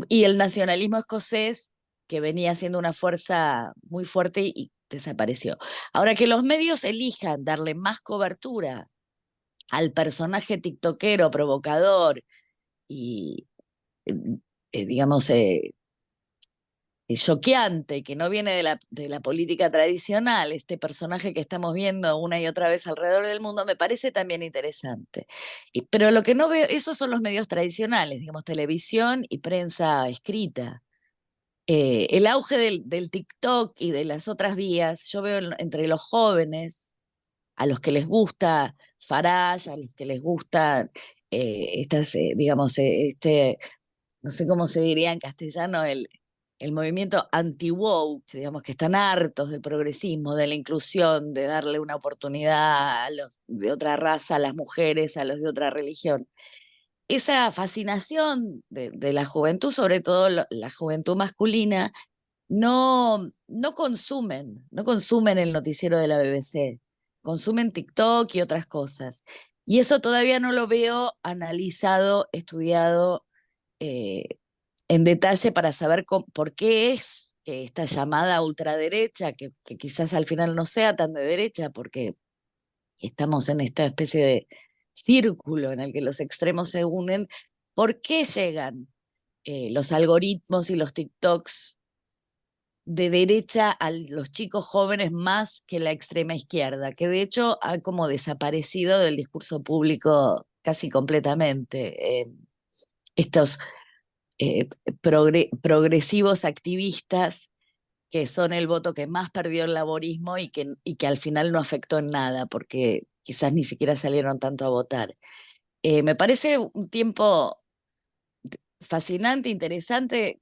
el nacionalismo escocés, que venía siendo una fuerza muy fuerte y desapareció. Ahora, que los medios elijan darle más cobertura al personaje tiktokero, provocador y, digamos, choqueante, que no viene de la política tradicional, este personaje que estamos viendo una y otra vez alrededor del mundo, me parece también interesante. Pero lo que no veo, esos son los medios tradicionales, digamos, televisión y prensa escrita. El auge del TikTok y de las otras vías, yo veo entre los jóvenes, a los que les gusta Farage, a los que les gusta digamos, no sé cómo se diría en castellano, el movimiento anti-woke, digamos que están hartos del progresismo, de la inclusión, de darle una oportunidad a los de otra raza, a las mujeres, a los de otra religión. Esa fascinación de la juventud, sobre todo la juventud masculina, no consumen el noticiero de la BBC, consumen TikTok y otras cosas. Y eso todavía no lo veo analizado, estudiado en detalle para saber por qué es que esta llamada ultraderecha, que quizás al final no sea tan de derecha, porque estamos en esta especie de círculo en el que los extremos se unen, ¿por qué llegan los algoritmos y los TikToks de derecha a los chicos jóvenes más que la extrema izquierda, que de hecho ha como desaparecido del discurso público casi completamente? Estos progresivos activistas que son el voto que más perdió el laborismo y que al final no afectó en nada, porque quizás ni siquiera salieron tanto a votar. Me parece un tiempo fascinante, interesante.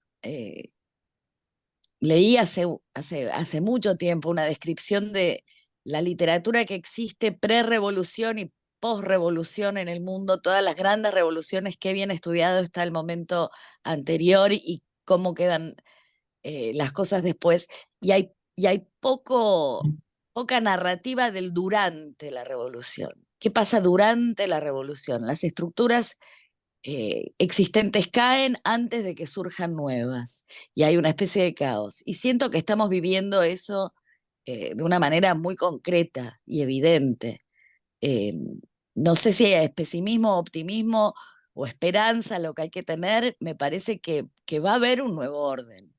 Leí hace mucho tiempo una descripción de la literatura que existe pre-revolución y post-revolución en el mundo, todas las grandes revoluciones, qué bien estudiado está el momento anterior y cómo quedan las cosas después. Y hay poca narrativa del durante la revolución. ¿Qué pasa durante la revolución? Las estructuras existentes caen antes de que surjan nuevas y hay una especie de caos. Y siento que estamos viviendo eso de una manera muy concreta y evidente. Eh, no sé si es pesimismo, optimismo o esperanza lo que hay que tener. Me parece que va a haber un nuevo orden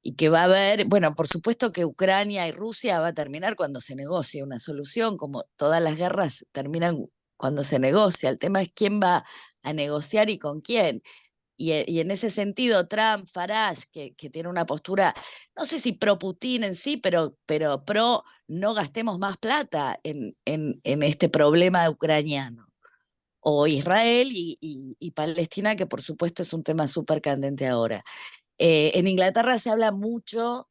y que va a haber, bueno, por supuesto que Ucrania y Rusia va a terminar cuando se negocie una solución, como todas las guerras terminan cuando se negocia. El tema es quién va a negociar y con quién. Y en ese sentido, Trump, Farage, que tiene una postura, no sé si pro Putin en sí, pero pro no gastemos más plata en este problema ucraniano. O Israel y Palestina, que por supuesto es un tema súper candente ahora. En Inglaterra se habla mucho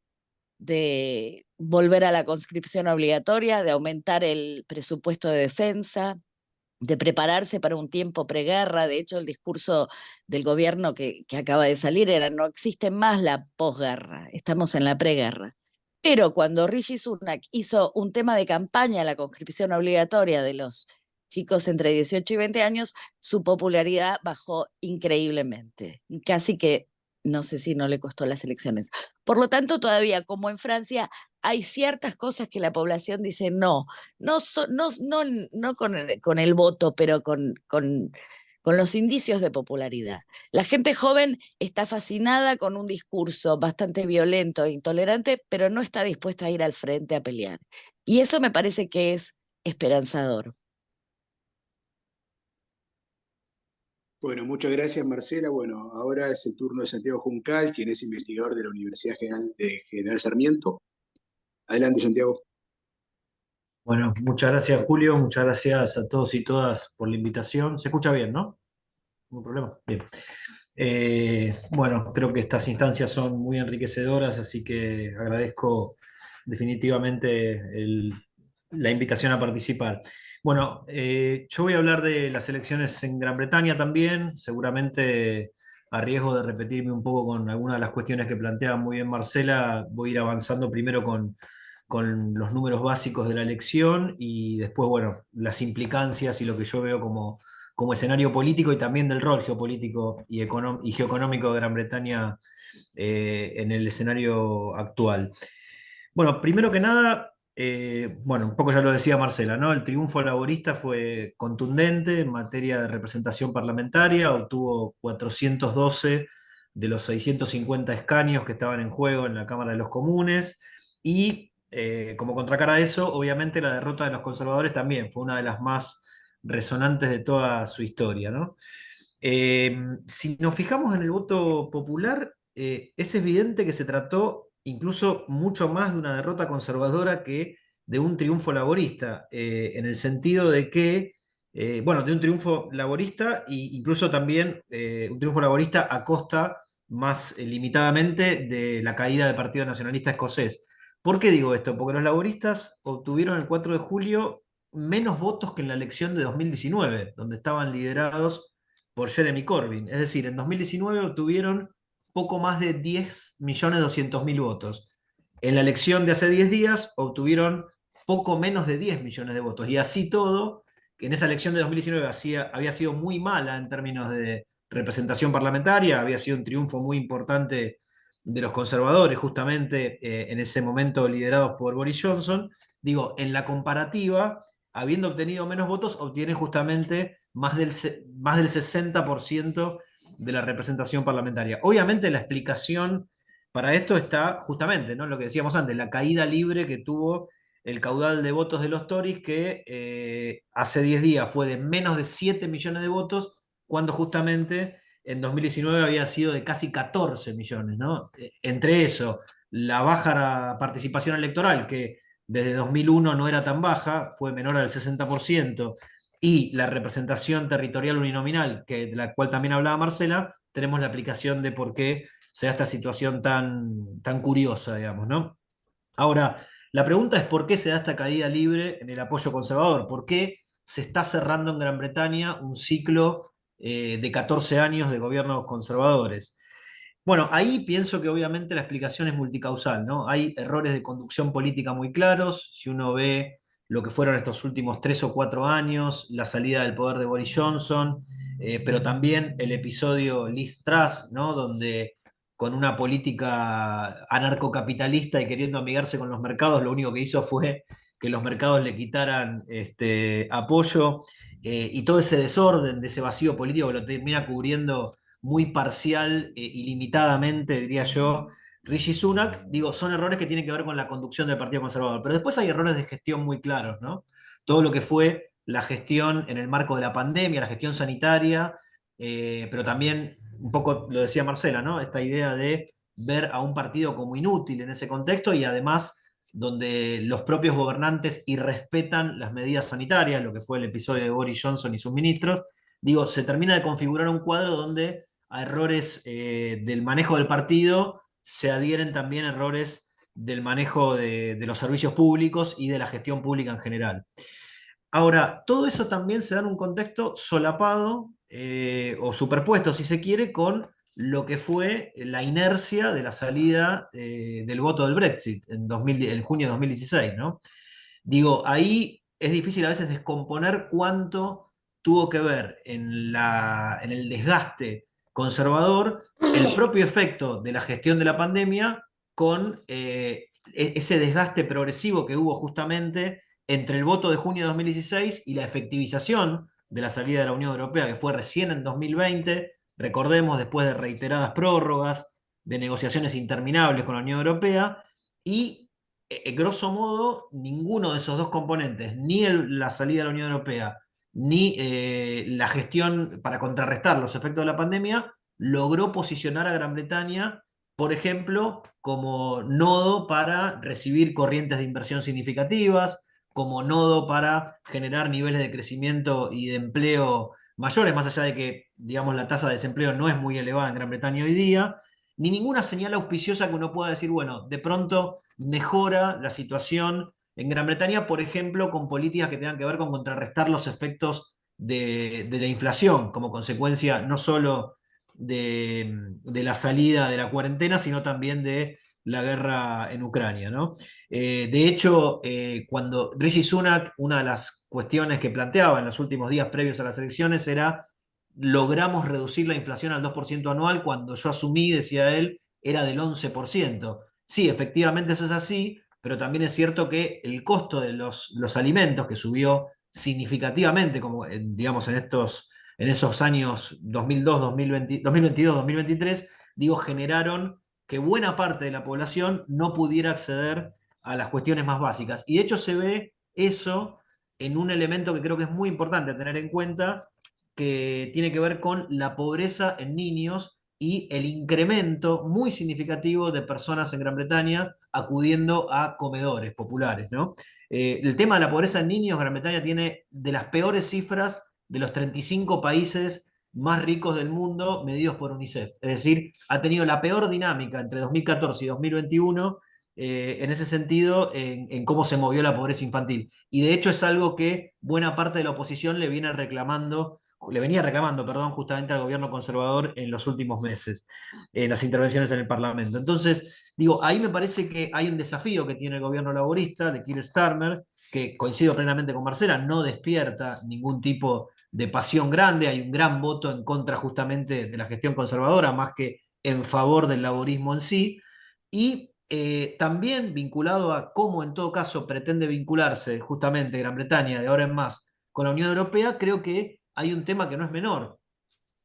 de volver a la conscripción obligatoria, de aumentar el presupuesto de defensa, de prepararse para un tiempo preguerra. De hecho, el discurso del gobierno que acaba de salir era: no existe más la posguerra, estamos en la preguerra. Pero cuando Rishi Sunak hizo un tema de campaña, la conscripción obligatoria de los chicos entre 18 y 20 años, su popularidad bajó increíblemente, casi que no sé si no le costó las elecciones. Por lo tanto, todavía, como en Francia, hay ciertas cosas que la población dice no, no con el voto, pero con los indicios de popularidad. La gente joven está fascinada con un discurso bastante violento e intolerante, pero no está dispuesta a ir al frente a pelear. Y eso me parece que es esperanzador. Bueno, muchas gracias, Marcela. Bueno, ahora es el turno de Santiago Juncal, quien es investigador de la Universidad General Sarmiento. Adelante, Santiago. Bueno, muchas gracias, Julio. Muchas gracias a todos y todas por la invitación. ¿Se escucha bien, no? ¿Ningún problema? Bien. Bueno, creo que estas instancias son muy enriquecedoras, así que agradezco definitivamente la invitación a participar. Bueno, yo voy a hablar de las elecciones en Gran Bretaña también, seguramente a riesgo de repetirme un poco con algunas de las cuestiones que planteaba muy bien Marcela. Voy a ir avanzando primero con los números básicos de la elección y después, bueno, las implicancias y lo que yo veo como escenario político y también del rol geopolítico y geoeconómico de Gran Bretaña en el escenario actual. Bueno, primero que nada, bueno, un poco ya lo decía Marcela, ¿no? El triunfo laborista fue contundente en materia de representación parlamentaria, obtuvo 412 de los 650 escaños que estaban en juego en la Cámara de los Comunes y como contracara de eso, obviamente la derrota de los conservadores también fue una de las más resonantes de toda su historia, ¿no? Si nos fijamos en el voto popular, es evidente que se trató incluso mucho más de una derrota conservadora que de un triunfo laborista, en el sentido de que, bueno, de un triunfo laborista e incluso también un triunfo laborista a costa más limitadamente de la caída del Partido Nacionalista Escocés. ¿Por qué digo esto? Porque los laboristas obtuvieron el 4 de julio menos votos que en la elección de 2019, donde estaban liderados por Jeremy Corbyn. Es decir, en 2019 obtuvieron poco más de 10.200.000 votos. En la elección de hace 10 días obtuvieron poco menos de 10 millones de votos. Y así todo, que en esa elección de 2019 había sido muy mala en términos de representación parlamentaria, había sido un triunfo muy importante de los conservadores, justamente en ese momento liderados por Boris Johnson. Digo, en la comparativa, habiendo obtenido menos votos, obtienen justamente más del 60% de la representación parlamentaria. Obviamente la explicación para esto está justamente, ¿no?, lo que decíamos antes, la caída libre que tuvo el caudal de votos de los Tories, que hace 10 días fue de menos de 7 millones de votos, cuando justamente en 2019 había sido de casi 14 millones, ¿no? Entre eso, la baja participación electoral, que desde 2001 no era tan baja, fue menor al 60%, y la representación territorial uninominal, de la cual también hablaba Marcela, tenemos la aplicación de por qué se da esta situación tan curiosa, digamos, ¿no? Ahora, la pregunta es por qué se da esta caída libre en el apoyo conservador, por qué se está cerrando en Gran Bretaña un ciclo de 14 años de gobiernos conservadores. Bueno, ahí pienso que obviamente la explicación es multicausal, ¿no? Hay errores de conducción política muy claros. Si uno ve lo que fueron estos últimos 3 o 4 años, la salida del poder de Boris Johnson, pero también el episodio Liz Truss, ¿no?, donde con una política anarcocapitalista y queriendo amigarse con los mercados, lo único que hizo fue que los mercados le quitaran apoyo, y todo ese desorden, de ese vacío político que lo termina cubriendo muy parcial y limitadamente, diría yo, Rishi Sunak. Digo, son errores que tienen que ver con la conducción del Partido Conservador. Pero después hay errores de gestión muy claros, ¿no? Todo lo que fue la gestión en el marco de la pandemia, la gestión sanitaria, pero también, un poco lo decía Marcela, ¿no?, esta idea de ver a un partido como inútil en ese contexto, y además donde los propios gobernantes irrespetan las medidas sanitarias, lo que fue el episodio de Boris Johnson y sus ministros. Digo, se termina de configurar un cuadro donde a errores del manejo del partido se adhieren también errores del manejo de los servicios públicos y de la gestión pública en general. Ahora, todo eso también se da en un contexto solapado o superpuesto, si se quiere, con lo que fue la inercia de la salida del voto del Brexit en junio de 2016, ¿no? Digo, ahí es difícil a veces descomponer cuánto tuvo que ver en el desgaste conservador el propio efecto de la gestión de la pandemia con ese desgaste progresivo que hubo justamente entre el voto de junio de 2016 y la efectivización de la salida de la Unión Europea, que fue recién en 2020, recordemos, después de reiteradas prórrogas, de negociaciones interminables con la Unión Europea, y grosso modo, ninguno de esos dos componentes, ni la salida de la Unión Europea, ni la gestión para contrarrestar los efectos de la pandemia, logró posicionar a Gran Bretaña, por ejemplo, como nodo para recibir corrientes de inversión significativas, como nodo para generar niveles de crecimiento y de empleo mayores, más allá de que, digamos, la tasa de desempleo no es muy elevada en Gran Bretaña hoy día, ni ninguna señal auspiciosa que uno pueda decir, bueno, de pronto mejora la situación en Gran Bretaña, por ejemplo, con políticas que tengan que ver con contrarrestar los efectos de la inflación, como consecuencia no solo de la salida de la cuarentena, sino también de la guerra en Ucrania, ¿no? De hecho, cuando Rishi Sunak, una de las cuestiones que planteaba en los últimos días previos a las elecciones era: logramos reducir la inflación al 2% anual, cuando yo asumí, decía él, era del 11%. Sí, efectivamente eso es así, pero también es cierto que el costo de los alimentos, que subió significativamente, como digamos en esos años 2002, 2022, 2023, digo, generaron que buena parte de la población no pudiera acceder a las cuestiones más básicas. Y de hecho se ve eso en un elemento que creo que es muy importante tener en cuenta, que tiene que ver con la pobreza en niños y el incremento muy significativo de personas en Gran Bretaña acudiendo a comedores populares, ¿no? El tema de la pobreza en niños, Gran Bretaña tiene de las peores cifras de los 35 países más ricos del mundo medidos por UNICEF. Es decir, ha tenido la peor dinámica entre 2014 y 2021 en ese sentido, en cómo se movió la pobreza infantil. Y de hecho es algo que buena parte de la oposición le venía reclamando, perdón, justamente al gobierno conservador en los últimos meses, en las intervenciones en el Parlamento. Entonces, digo, ahí me parece que hay un desafío que tiene el gobierno laborista de Keir Starmer, que coincido plenamente con Marcela, no despierta ningún tipo de pasión grande, hay un gran voto en contra justamente de la gestión conservadora, más que en favor del laborismo en sí, y también vinculado a cómo en todo caso pretende vincularse justamente Gran Bretaña de ahora en más con la Unión Europea, creo que hay un tema que no es menor,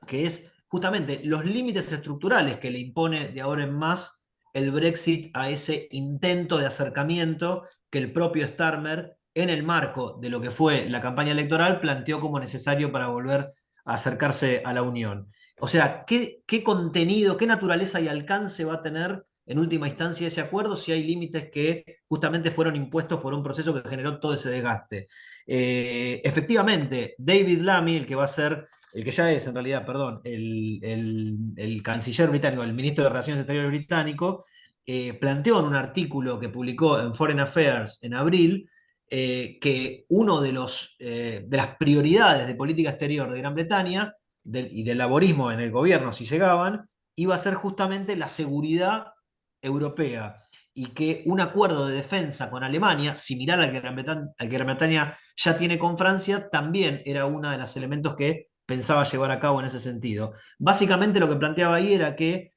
que es justamente los límites estructurales que le impone de ahora en más el Brexit a ese intento de acercamiento que el propio Starmer, en el marco de lo que fue la campaña electoral, planteó como necesario para volver a acercarse a la Unión. O sea, ¿qué contenido, qué naturaleza y alcance va a tener en última instancia ese acuerdo si hay límites que justamente fueron impuestos por un proceso que generó todo ese desgaste? Efectivamente, David Lammy, el que ya es en realidad, perdón, el canciller británico, el ministro de Relaciones Exteriores británico, planteó en un artículo que publicó en Foreign Affairs en abril que uno de las prioridades de política exterior de Gran Bretaña y del laborismo en el gobierno, si llegaban, iba a ser justamente la seguridad europea y que un acuerdo de defensa con Alemania, similar al que Gran Bretaña ya tiene con Francia, también era uno de los elementos que pensaba llevar a cabo en ese sentido. Básicamente lo que planteaba ahí era que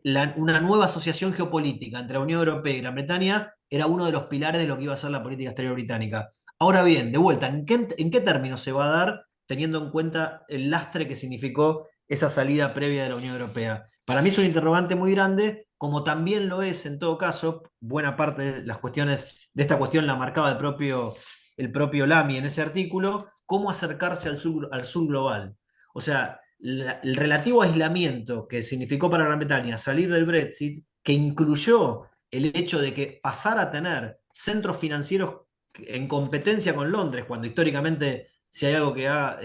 una nueva asociación geopolítica entre la Unión Europea y Gran Bretaña era uno de los pilares de lo que iba a ser la política exterior británica. Ahora bien, de vuelta, ¿en qué términos se va a dar teniendo en cuenta el lastre que significó esa salida previa de la Unión Europea? Para mí es un interrogante muy grande, como también lo es, en todo caso, buena parte de las cuestiones de esta cuestión la marcaba el propio Lamy en ese artículo, cómo acercarse al sur global. O sea, el relativo aislamiento que significó para Gran Bretaña salir del Brexit, que incluyó el hecho de que pasara a tener centros financieros en competencia con Londres, cuando históricamente si hay algo que ha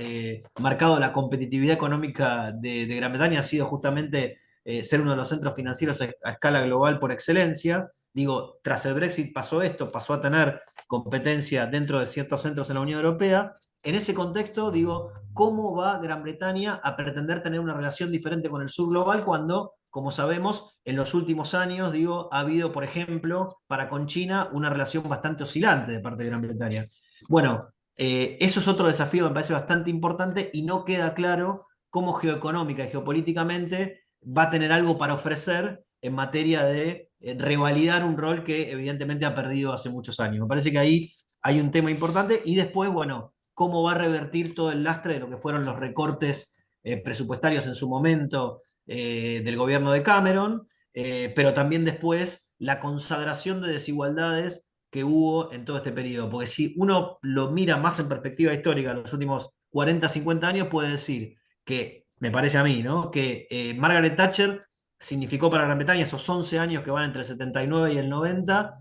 marcado la competitividad económica de Gran Bretaña ha sido justamente ser uno de los centros financieros a escala global por excelencia. Digo, tras el Brexit pasó esto, pasó a tener competencia dentro de ciertos centros en la Unión Europea. En ese contexto, digo, ¿cómo va Gran Bretaña a pretender tener una relación diferente con el sur global cuando, como sabemos, en los últimos años, digo, ha habido, por ejemplo, para con China, una relación bastante oscilante de parte de Gran Bretaña? Bueno, eso es otro desafío, me parece bastante importante y no queda claro cómo geoeconómica y geopolíticamente va a tener algo para ofrecer en materia de revalidar un rol que evidentemente ha perdido hace muchos años. Me parece que ahí hay un tema importante y después, bueno, cómo va a revertir todo el lastre de lo que fueron los recortes presupuestarios en su momento del gobierno de Cameron, pero también después la consagración de desigualdades que hubo en todo este periodo. Porque si uno lo mira más en perspectiva histórica, los últimos 40, 50 años, puede decir que, me parece a mí, ¿no? Que Margaret Thatcher significó para Gran Bretaña, esos 11 años que van entre el 79 y el 90,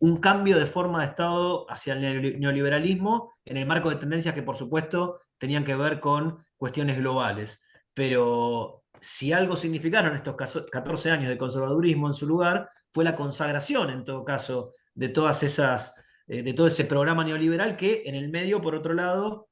un cambio de forma de Estado hacia el neoliberalismo en el marco de tendencias que, por supuesto, tenían que ver con cuestiones globales. Pero si algo significaron estos 14 años de conservadurismo en su lugar, fue la consagración, en todo caso, de todas esas, de todo ese programa neoliberal que en el medio, por otro lado,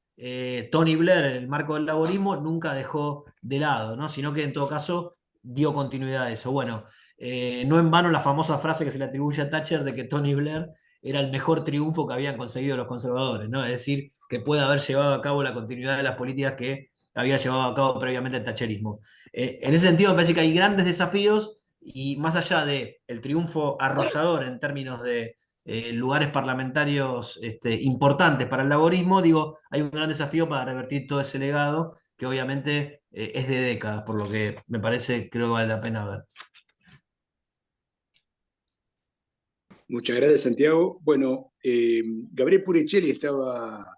Tony Blair, en el marco del laborismo, nunca dejó de lado, ¿no? Sino que en todo caso dio continuidad a eso. Bueno, no en vano la famosa frase que se le atribuye a Thatcher de que Tony Blair era el mejor triunfo que habían conseguido los conservadores, ¿no? Es decir, que puede haber llevado a cabo la continuidad de las políticas que había llevado a cabo previamente el thatcherismo. En ese sentido, me parece que hay grandes desafíos y más allá del triunfo arrollador en términos de lugares parlamentarios importantes para el laborismo, digo, hay un gran desafío para revertir todo ese legado que obviamente es de décadas, por lo que me parece, creo que vale la pena ver. Muchas gracias, Santiago. Bueno, Gabriel Puricelli estaba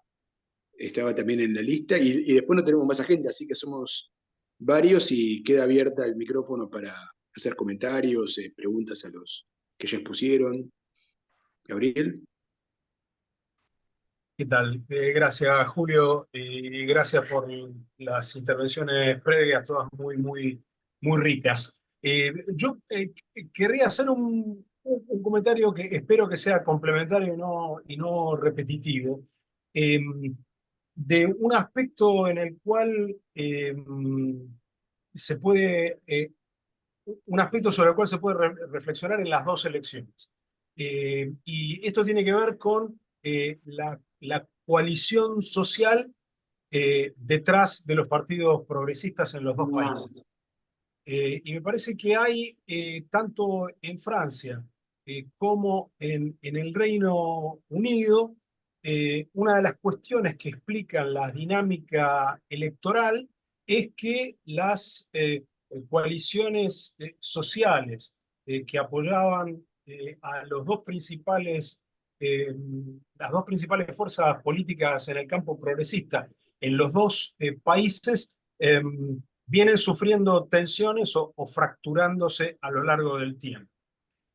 también en la lista y después no tenemos más agenda, así que somos varios y queda abierta el micrófono para hacer comentarios, preguntas a los que ya expusieron. Gabriel. ¿Qué tal? Gracias, Julio, y gracias por las intervenciones previas, todas muy ricas. Yo querría hacer un comentario que espero que sea complementario y no repetitivo, eh, de un aspecto en el cual se puede, un aspecto sobre el cual se puede reflexionar en las dos elecciones. Y esto tiene que ver con la coalición social detrás de los partidos progresistas en los dos países. Y me parece que hay, tanto en Francia como en el Reino Unido, una de las cuestiones que explican la dinámica electoral es que las coaliciones sociales que apoyaban a los dos las dos principales fuerzas políticas en el campo progresista en los dos países, vienen sufriendo tensiones o fracturándose a lo largo del tiempo.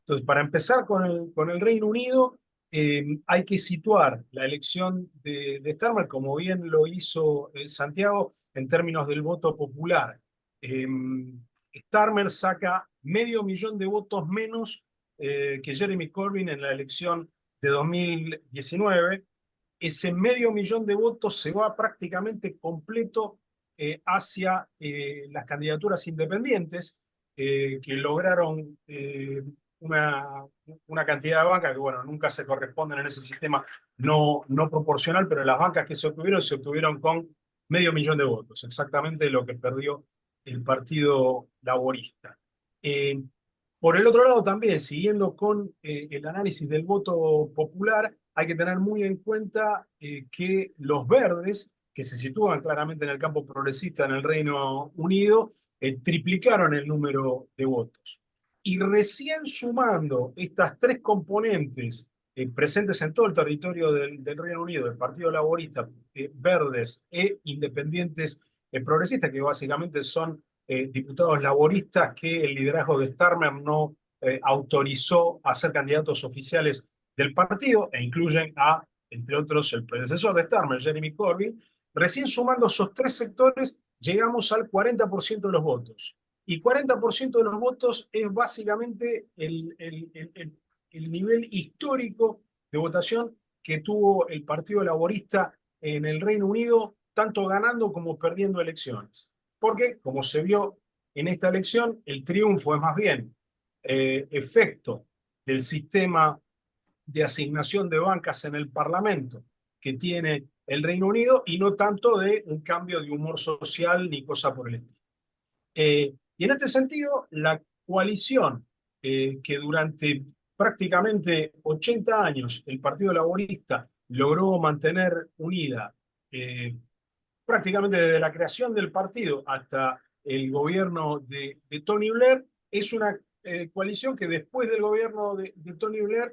Entonces, para empezar con el Reino Unido, hay que situar la elección de Starmer, como bien lo hizo Santiago, en términos del voto popular. Starmer saca 500.000 de votos menos que Jeremy Corbyn en la elección de 2019. Ese 500.000 de votos se va prácticamente completo hacia las candidaturas independientes, que lograron una cantidad de bancas que, bueno, nunca se corresponden en ese sistema no proporcional, pero las bancas que se obtuvieron con 500.000 de votos, exactamente lo que perdió el Partido Laborista. Por el otro lado, también, siguiendo con el análisis del voto popular, hay que tener muy en cuenta que los verdes, que se sitúan claramente en el campo progresista en el Reino Unido, triplicaron el número de votos. Y recién sumando estas tres componentes presentes en todo el territorio del Reino Unido, el Partido Laborista, verdes e independientes progresistas, que básicamente son diputados laboristas que el liderazgo de Starmer no autorizó a ser candidatos oficiales del partido, e incluyen a, entre otros, el predecesor de Starmer, Jeremy Corbyn. Recién sumando esos tres sectores, llegamos al 40% de los votos. Y 40% de los votos es básicamente el nivel histórico de votación que tuvo el Partido Laborista en el Reino Unido, tanto ganando como perdiendo elecciones. Porque, como se vio en esta elección, el triunfo es más bien efecto del sistema de asignación de bancas en el Parlamento que tiene el Reino Unido, y no tanto de un cambio de humor social ni cosa por el estilo. Y en este sentido, la coalición que durante prácticamente 80 años el Partido Laborista logró mantener unida, prácticamente desde la creación del partido hasta el gobierno de Tony Blair, es una coalición que después del gobierno de Tony Blair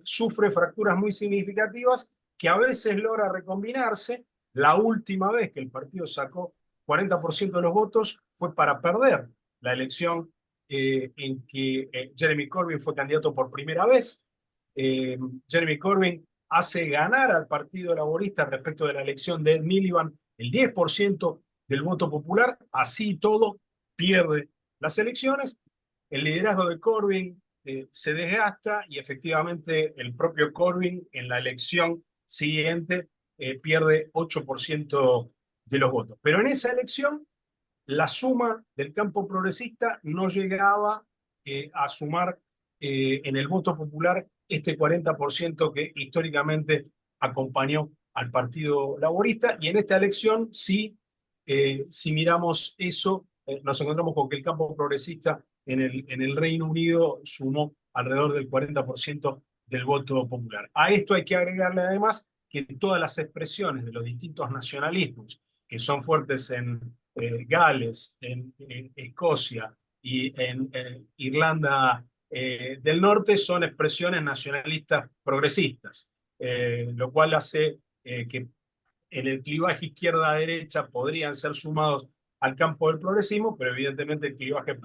sufre fracturas muy significativas, que a veces logra recombinarse. La última vez que el partido sacó 40% de los votos fue para perder la elección en que Jeremy Corbyn fue candidato por primera vez. Jeremy Corbyn hace ganar al Partido Laborista respecto de la elección de Ed Miliband el 10% del voto popular, así todo pierde las elecciones. El liderazgo de Corbyn se desgasta, y efectivamente el propio Corbyn en la elección siguiente pierde 8% de los votos. Pero en esa elección la suma del campo progresista no llegaba a sumar en el voto popular este 40% que históricamente acompañó al Partido Laborista. Y en esta elección sí, si miramos eso, nos encontramos con que el campo progresista en el Reino Unido sumó alrededor del 40% del voto popular. A esto hay que agregarle además que todas las expresiones de los distintos nacionalismos que son fuertes en Gales, en Escocia y en Irlanda del Norte, son expresiones nacionalistas progresistas, lo cual hace que en el clivaje izquierda-derecha podrían ser sumados al campo del progresismo, pero evidentemente el clivaje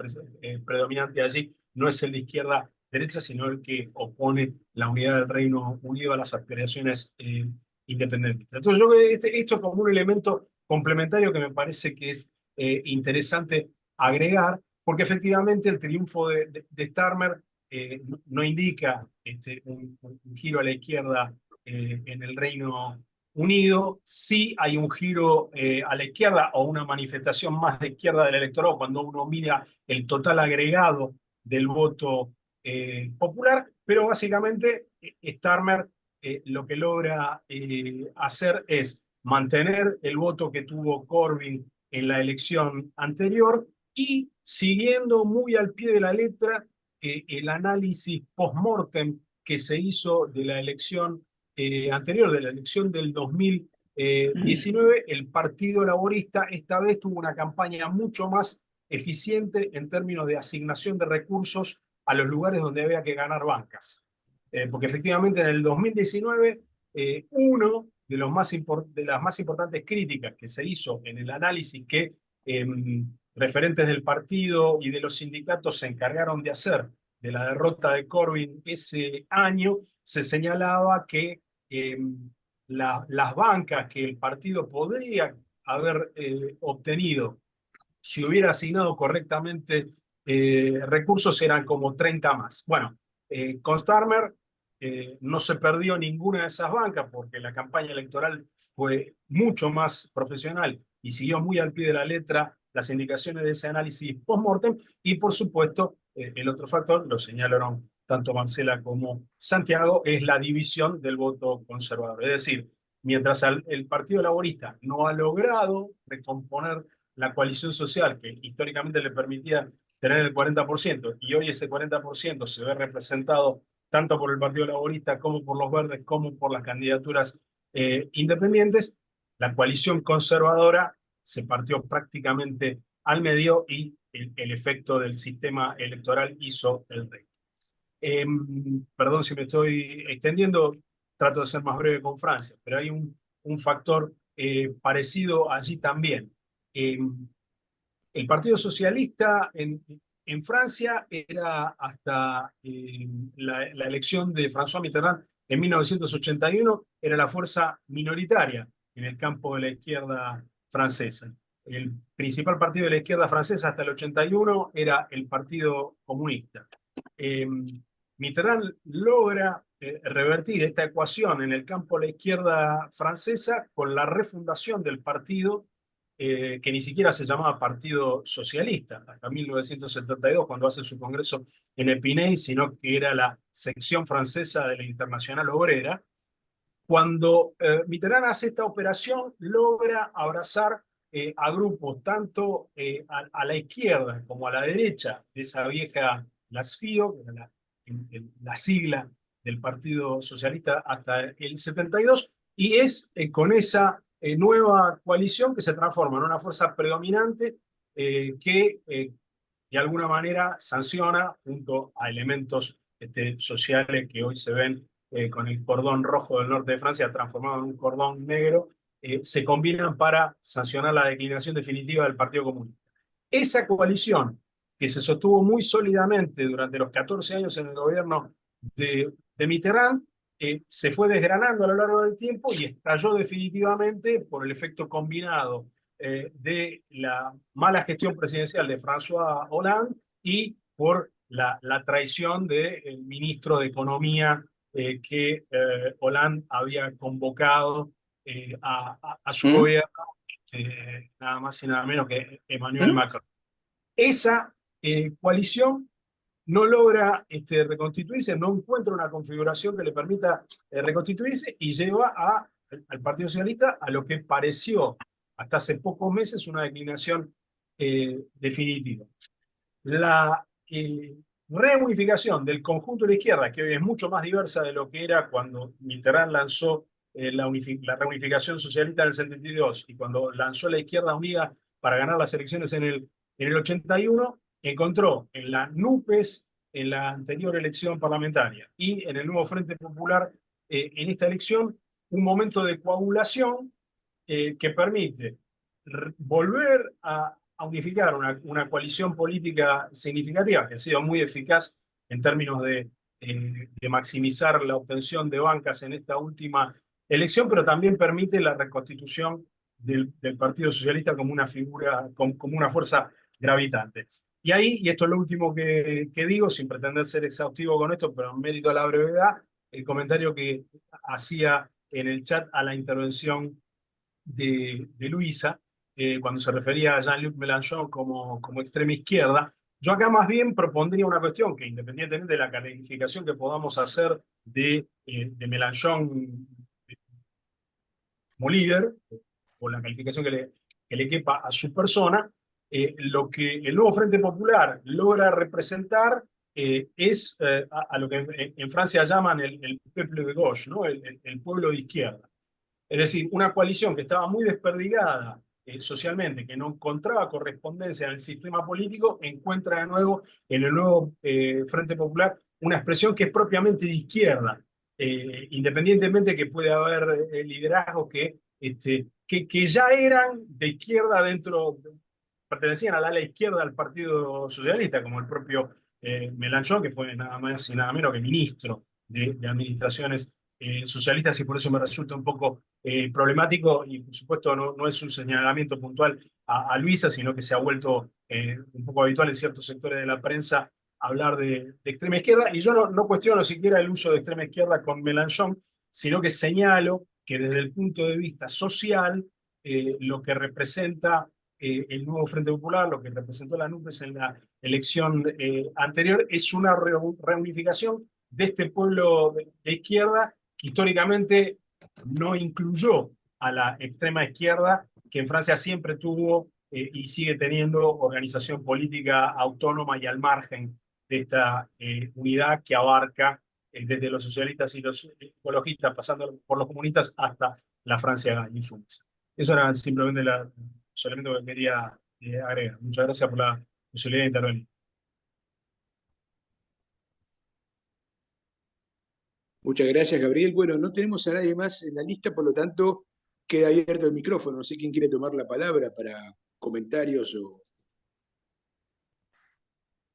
predominante allí no es el de izquierda-derecha, sino el que opone la unidad del Reino Unido a las aspiraciones independentista. Entonces yo creo que esto es como un elemento complementario que me parece que es interesante agregar, porque efectivamente el triunfo de Starmer no indica un giro a la izquierda en el Reino Unido. Sí hay un giro a la izquierda o una manifestación más de izquierda del electorado cuando uno mira el total agregado del voto popular, pero básicamente Starmer lo que logra hacer es mantener el voto que tuvo Corbyn en la elección anterior y siguiendo muy al pie de la letra el análisis post-mortem que se hizo de la elección anterior, de la elección del 2019, el Partido Laborista esta vez tuvo una campaña mucho más eficiente en términos de asignación de recursos a los lugares donde había que ganar bancas. Porque efectivamente en el 2019, uno de las más importantes críticas que se hizo en el análisis que referentes del partido y de los sindicatos se encargaron de hacer de la derrota de Corbyn ese año, se señalaba que las bancas que el partido podría haber obtenido si hubiera asignado correctamente recursos eran como 30 más. Bueno, con Starmer no se perdió ninguna de esas bancas porque la campaña electoral fue mucho más profesional y siguió muy al pie de la letra las indicaciones de ese análisis post-mortem y por supuesto el otro factor, lo señalaron tanto Marcela como Santiago, es la división del voto conservador. Es decir, mientras el Partido Laborista no ha logrado recomponer la coalición social que históricamente le permitía tener el 40%, y hoy ese 40% se ve representado tanto por el Partido Laborista como por los Verdes, como por las candidaturas independientes, la coalición conservadora se partió prácticamente al medio y el efecto del sistema electoral hizo el rey. Perdón si me estoy extendiendo, trato de ser más breve con Francia, pero hay un factor parecido allí también. El Partido Socialista en Francia era hasta la elección de François Mitterrand en 1981, era la fuerza minoritaria en el campo de la izquierda francesa. El principal partido de la izquierda francesa hasta el 81 era el Partido Comunista. Mitterrand logra revertir esta ecuación en el campo de la izquierda francesa con la refundación del partido que ni siquiera se llamaba Partido Socialista, hasta 1972, cuando hace su congreso en Épinay, sino que era la sección francesa de la Internacional Obrera. Cuando Mitterrand hace esta operación, logra abrazar a grupos tanto a la izquierda como a la derecha de esa vieja LASFIO, que era la sigla del Partido Socialista hasta el 72, y es con esa nueva coalición que se transforma en una fuerza predominante que de alguna manera sanciona junto a elementos sociales que hoy se ven con el cordón rojo del norte de Francia transformado en un cordón negro, se combinan para sancionar la declinación definitiva del Partido Comunista. Esa coalición que se sostuvo muy sólidamente durante los 14 años en el gobierno de Mitterrand, se fue desgranando a lo largo del tiempo y estalló definitivamente por el efecto combinado de la mala gestión presidencial de François Hollande y por la traición del ministro de Economía que Hollande había convocado a su gobierno, nada más y nada menos que Emmanuel Macron. Esa coalición no logra reconstituirse, no encuentra una configuración que le permita reconstituirse y lleva al Partido Socialista a lo que pareció hasta hace pocos meses una declinación definitiva. La reunificación del conjunto de la izquierda, que hoy es mucho más diversa de lo que era cuando Mitterrand lanzó la reunificación socialista en el 72 y cuando lanzó la izquierda unida para ganar las elecciones en el 81, encontró en la NUPES, en la anterior elección parlamentaria, y en el nuevo Frente Popular, en esta elección, un momento de coagulación que permite volver a unificar una coalición política significativa, que ha sido muy eficaz en términos de maximizar la obtención de bancas en esta última elección, pero también permite la reconstitución del Partido Socialista como una figura, como una fuerza gravitante. Y ahí, y esto es lo último que digo, sin pretender ser exhaustivo con esto, pero en mérito a la brevedad, el comentario que hacía en el chat a la intervención de Luisa, cuando se refería a Jean-Luc Mélenchon como extrema izquierda. Yo acá más bien propondría una cuestión que, independientemente de la calificación que podamos hacer de Mélenchon como líder, o la calificación que le quepa a su persona, lo que el nuevo Frente Popular logra representar es a lo que en Francia llaman el peuple de gauche, ¿no? El pueblo de izquierda. Es decir, una coalición que estaba muy desperdigada socialmente, que no encontraba correspondencia en el sistema político, encuentra de nuevo en el nuevo Frente Popular una expresión que es propiamente de izquierda, independientemente que puede haber liderazgos que ya eran de izquierda pertenecían al ala izquierda del Partido Socialista, como el propio Mélenchon, que fue nada más y nada menos que ministro de administraciones socialistas, y por eso me resulta un poco problemático, y por supuesto no es un señalamiento puntual a Luisa, sino que se ha vuelto un poco habitual en ciertos sectores de la prensa hablar de extrema izquierda, y yo no cuestiono siquiera el uso de extrema izquierda con Mélenchon, sino que señalo que desde el punto de vista social, lo que representa el nuevo Frente Popular, lo que representó la NUPES en la elección anterior, es una reunificación de este pueblo de izquierda que históricamente no incluyó a la extrema izquierda, que en Francia siempre tuvo y sigue teniendo organización política autónoma y al margen de esta unidad que abarca desde los socialistas y los ecologistas, pasando por los comunistas hasta la Francia insumisa. Eso era simplemente los elementos que quería agregar. Muchas gracias por la posibilidad de intervenir. Muchas gracias, Gabriel. Bueno, no tenemos a nadie más en la lista, por lo tanto, queda abierto el micrófono. No sé quién quiere tomar la palabra para comentarios o...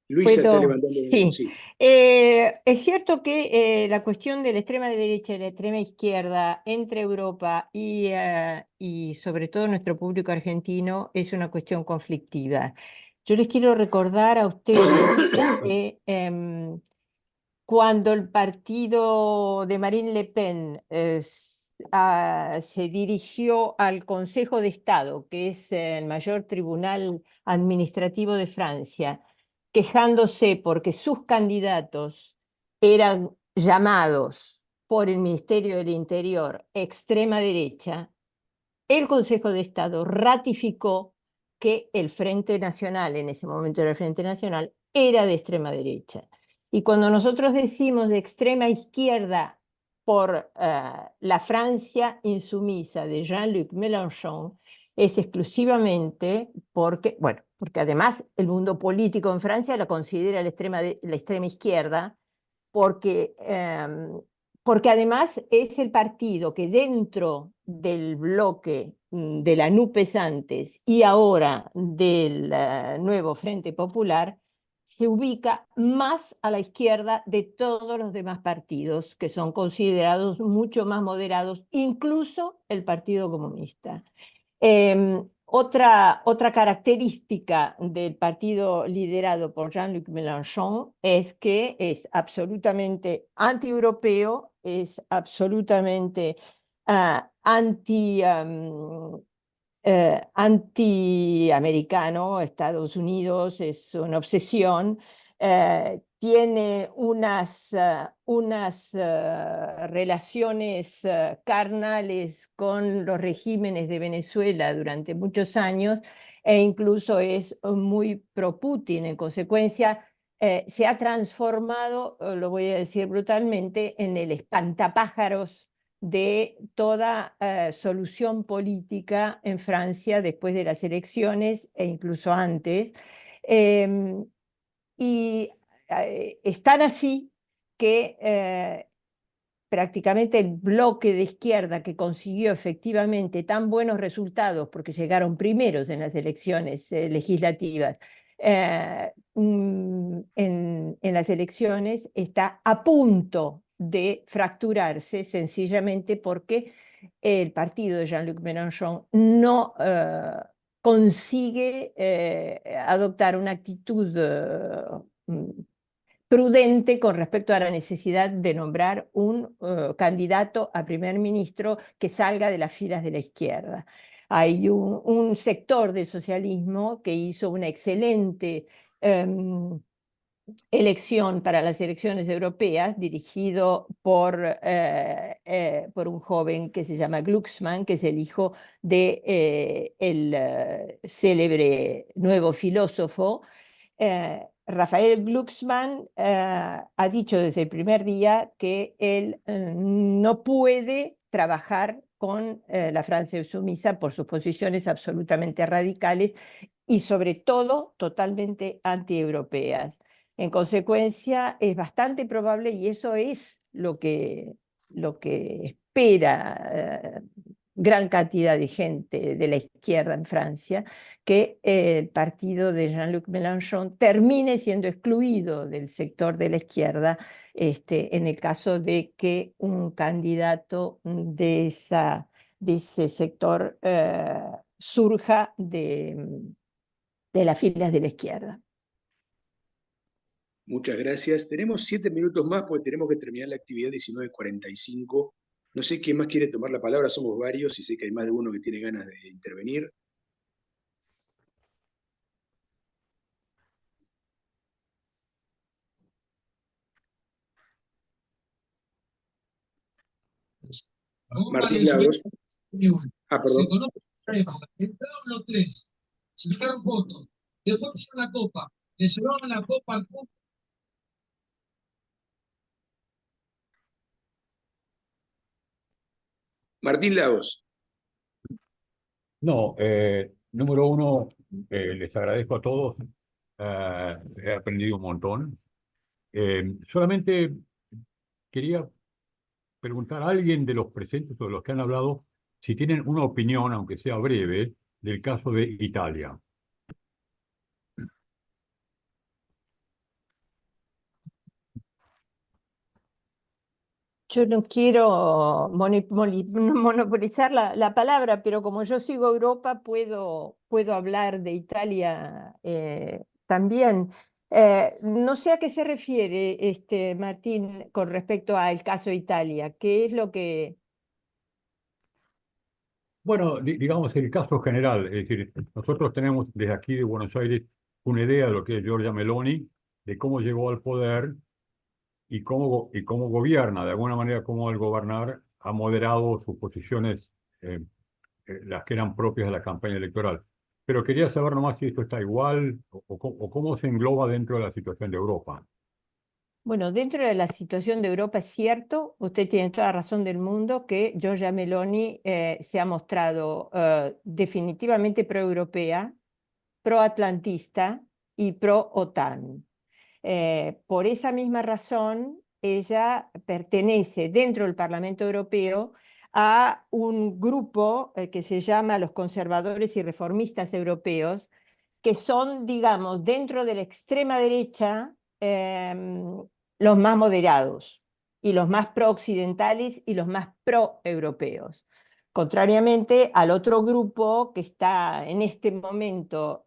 Luisa está levantando la mano, Sí. sí. Es cierto que la cuestión de la extrema derecha y la extrema izquierda entre Europa y sobre todo nuestro público argentino es una cuestión conflictiva. Yo les quiero recordar a ustedes que cuando el partido de Marine Le Pen se dirigió al Consejo de Estado, que es el mayor tribunal administrativo de Francia, quejándose porque sus candidatos eran llamados por el Ministerio del Interior extrema derecha, el Consejo de Estado ratificó que el Frente Nacional, en ese momento era el Frente Nacional, era de extrema derecha. Y cuando nosotros decimos de extrema izquierda por la Francia insumisa de Jean-Luc Mélenchon, es exclusivamente porque, bueno, porque además el mundo político en Francia la considera la extrema izquierda, porque además es el partido que dentro del bloque de la NUPES antes y ahora del nuevo Frente Popular se ubica más a la izquierda de todos los demás partidos que son considerados mucho más moderados, incluso el Partido Comunista. Otra característica del partido liderado por Jean-Luc Mélenchon es que es absolutamente anti-europeo, es absolutamente anti-americano. Estados Unidos es una obsesión. Tiene unas relaciones carnales con los regímenes de Venezuela durante muchos años e incluso es muy pro-Putin. En consecuencia, se ha transformado, lo voy a decir brutalmente, en el espantapájaros de toda solución política en Francia después de las elecciones e incluso antes. Y es tan así que prácticamente el bloque de izquierda que consiguió efectivamente tan buenos resultados, porque llegaron primeros en las elecciones legislativas, en las elecciones, está a punto de fracturarse sencillamente porque el partido de Jean-Luc Mélenchon no consigue adoptar una actitud prudente con respecto a la necesidad de nombrar un candidato a primer ministro que salga de las filas de la izquierda. Hay un sector del socialismo que hizo una excelente elección para las elecciones europeas, dirigido por un joven que se llama Glucksmann, que es el hijo de el célebre nuevo filósofo. Rafael Glucksmann ha dicho desde el primer día que él no puede trabajar con la Francia sumisa por sus posiciones absolutamente radicales y sobre todo totalmente antieuropeas. En consecuencia, es bastante probable, y eso es lo que espera gran cantidad de gente de la izquierda en Francia, que el partido de Jean-Luc Mélenchon termine siendo excluido del sector de la izquierda en el caso de que un candidato de ese sector surja de las filas de la izquierda. Muchas gracias. Tenemos 7 minutos más porque tenemos que terminar la actividad 19:45. No sé quién más quiere tomar la palabra, somos varios y sé que hay más de uno que tiene ganas de intervenir. Martín Lagos. Perdón. Se conoce el problema. Entraron los tres, se sacaron fotos, después la copa, le llevaban la copa al punto. Martín Lagos. No, número uno, les agradezco a todos, he aprendido un montón. Solamente quería preguntar a alguien de los presentes o de los que han hablado si tienen una opinión, aunque sea breve, del caso de Italia. Yo no quiero monopolizar la palabra, pero como yo sigo Europa, puedo hablar de Italia también. No sé a qué se refiere Martín con respecto al caso Italia. ¿Qué es lo que...? Bueno, digamos el caso general, es decir, nosotros tenemos desde aquí de Buenos Aires una idea de lo que es Giorgia Meloni, de cómo llegó al poder y cómo gobierna, de alguna manera cómo al gobernar ha moderado sus posiciones, las que eran propias de la campaña electoral. Pero quería saber nomás si esto está igual o cómo se engloba dentro de la situación de Europa. Bueno, dentro de la situación de Europa es cierto, usted tiene toda la razón del mundo, que Giorgia Meloni se ha mostrado definitivamente pro-europea, pro-atlantista y pro-OTAN. Por esa misma razón, ella pertenece dentro del Parlamento Europeo a un grupo que se llama los conservadores y reformistas europeos, que son, digamos, dentro de la extrema derecha, los más moderados y los más pro-occidentales y los más pro-europeos. Contrariamente al otro grupo que está en este momento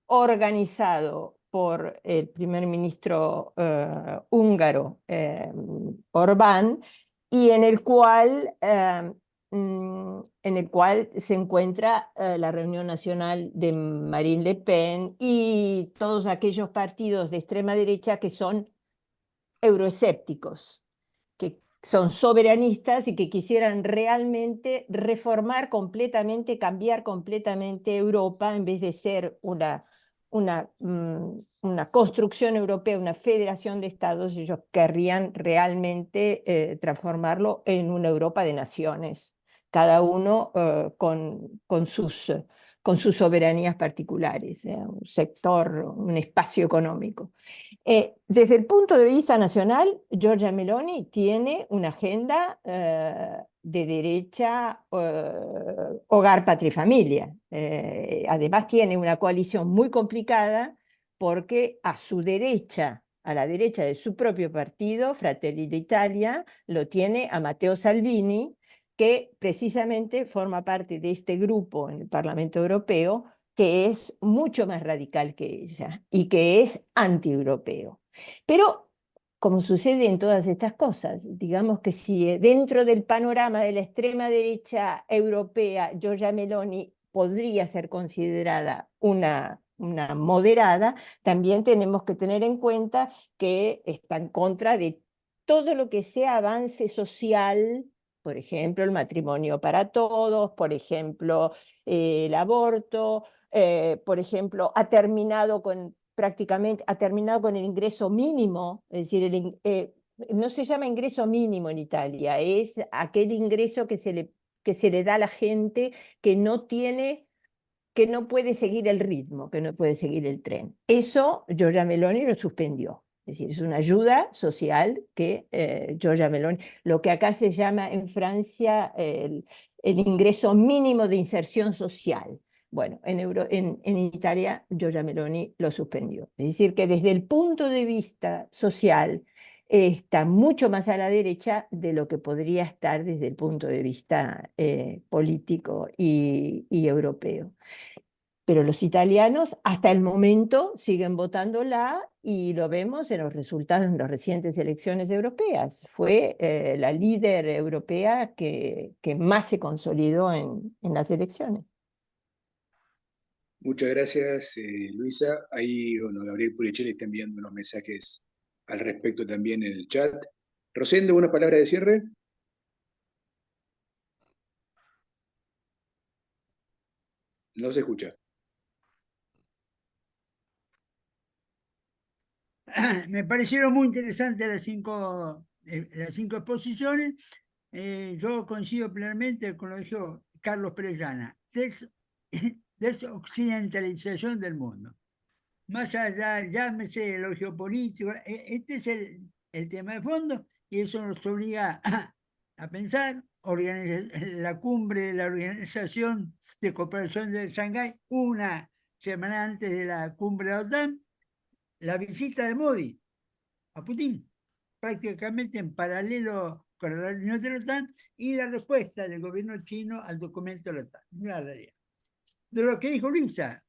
organizado por el primer ministro húngaro Orbán, y en el cual se encuentra la Reunión Nacional de Marine Le Pen y todos aquellos partidos de extrema derecha que son euroescépticos, que son soberanistas y que quisieran realmente reformar completamente, cambiar completamente Europa, en vez de ser una construcción europea, una federación de estados. Ellos querrían realmente transformarlo en una Europa de naciones, cada uno con sus soberanías particulares, un sector, un espacio económico. Desde el punto de vista nacional, Giorgia Meloni tiene una agenda de derecha, hogar, patria y familia. Además tiene una coalición muy complicada porque a su derecha, a la derecha de su propio partido, Fratelli d'Italia, lo tiene a Matteo Salvini, que precisamente forma parte de este grupo en el Parlamento Europeo, que es mucho más radical que ella y que es anti-europeo. Pero, como sucede en todas estas cosas, digamos que si dentro del panorama de la extrema derecha europea, Giorgia Meloni podría ser considerada una moderada, también tenemos que tener en cuenta que está en contra de todo lo que sea avance social, por ejemplo, el matrimonio para todos, por ejemplo, el aborto, por ejemplo, ha terminado con el ingreso mínimo, es decir, no se llama ingreso mínimo en Italia, es aquel ingreso que se le da a la gente que no puede seguir el ritmo, que no puede seguir el tren. Eso Giorgia Meloni lo suspendió. Es decir, es una ayuda social que Giorgia Meloni, lo que acá se llama en Francia el ingreso mínimo de inserción social. Bueno, en Italia Giorgia Meloni lo suspendió. Es decir, que desde el punto de vista social está mucho más a la derecha de lo que podría estar desde el punto de vista político y europeo. Pero los italianos hasta el momento siguen votándola y lo vemos en los resultados en las recientes elecciones europeas. Fue la líder europea que más se consolidó en las elecciones. Muchas gracias, Luisa. Ahí, bueno, Gabriel Pulicelli está enviando unos mensajes al respecto también en el chat. Rosendo, ¿una palabra de cierre? No se escucha. Me parecieron muy interesantes las cinco exposiciones. Yo coincido plenamente con lo que dijo Carlos Perellana, desoccidentalización del mundo. Más allá, llámese lo geopolítico, este es el tema de fondo y eso nos obliga a pensar. La cumbre de la Organización de Cooperación de Shanghái, una semana antes de la cumbre de la OTAN, la visita de Modi a Putin, prácticamente en paralelo con la reunión de la OTAN y la respuesta del gobierno chino al documento de la OTAN. Una realidad. De lo que dijo Luisa,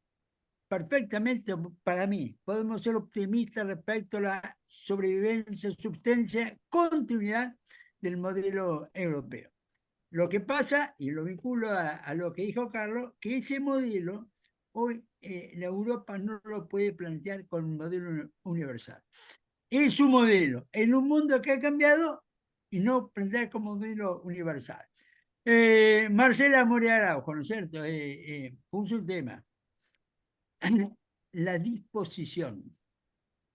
perfectamente para mí, podemos ser optimistas respecto a la sobrevivencia, subsistencia, continuidad del modelo europeo. Lo que pasa, y lo vinculo a lo que dijo Carlos, que ese modelo hoy la Europa no lo puede plantear con un modelo universal. Es su modelo en un mundo que ha cambiado y no plantear como modelo universal. Marcela Morea Araujo, ¿no es cierto? Puso un tema. La disposición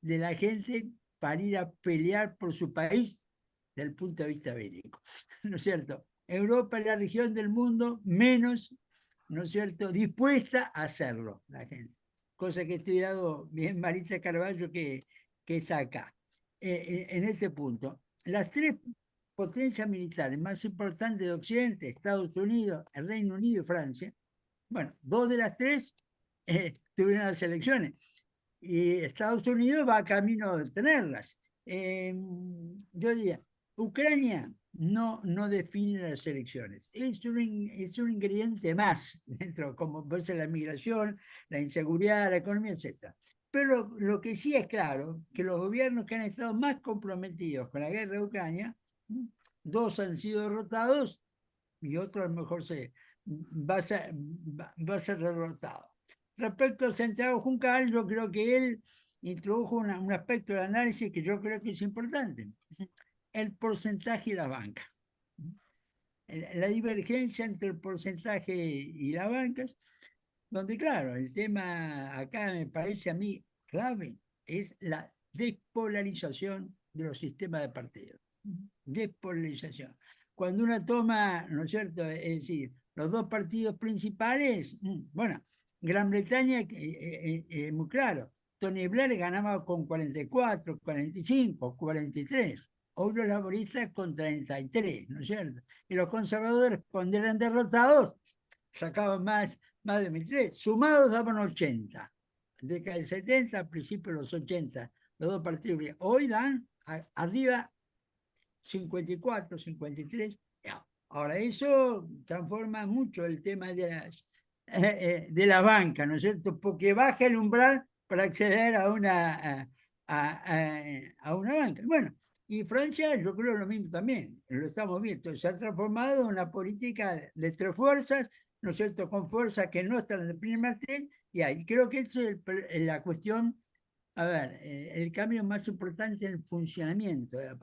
de la gente para ir a pelear por su país desde el punto de vista bélico, ¿no es cierto? Europa es la región del mundo menos, ¿no es cierto?, dispuesta a hacerlo, la gente. Cosa que he estudiado bien Marita Carballo, que está acá. En este punto, las tres potencias militares más importantes de Occidente, Estados Unidos, el Reino Unido y Francia, bueno, dos de las tres tuvieron las elecciones y Estados Unidos va camino de tenerlas. Yo diría, Ucrania no define las elecciones, es un ingrediente más dentro, como puede ser la migración, la inseguridad, la economía, etc. Pero lo que sí es claro, que los gobiernos que han estado más comprometidos con la guerra de Ucrania, dos han sido derrotados y otro a lo mejor va a ser derrotado. Respecto a Santiago Juncal, yo creo que él introdujo un aspecto del análisis que yo creo que es importante. El porcentaje y la banca. La divergencia entre el porcentaje y las bancas, donde claro, el tema acá me parece a mí clave, es la despolarización de los sistemas de partidos. Despolarización. Cuando uno toma, ¿no es cierto?, es decir, los dos partidos principales, bueno, Gran Bretaña, muy claro, Tony Blair ganaba con 44, 45, 43. Hoy los laboristas con 33, ¿no es cierto? Y los conservadores, cuando eran derrotados, sacaban más de 23. Sumados daban 80. Década del 70, a principios de los 80, los dos partidos. Hoy dan arriba 54, 53. Ahora, eso transforma mucho el tema de la banca, ¿no es cierto? Porque baja el umbral para acceder a una banca. Bueno, y Francia, yo creo lo mismo también, lo estamos viendo, se ha transformado en una política de tres fuerzas, ¿no es cierto?, con fuerzas que no están en el primer martel, y ahí creo que eso es la cuestión, a ver, el cambio más importante en el funcionamiento de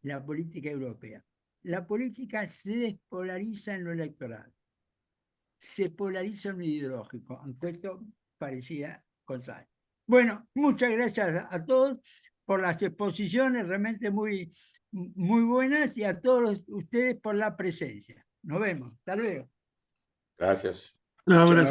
la política europea. La política se despolariza en lo electoral, se polariza en lo ideológico, aunque esto parecía contrario. Bueno, muchas gracias a todos por las exposiciones realmente muy buenas y a todos ustedes por la presencia. Nos vemos. Hasta luego. Gracias. Chao.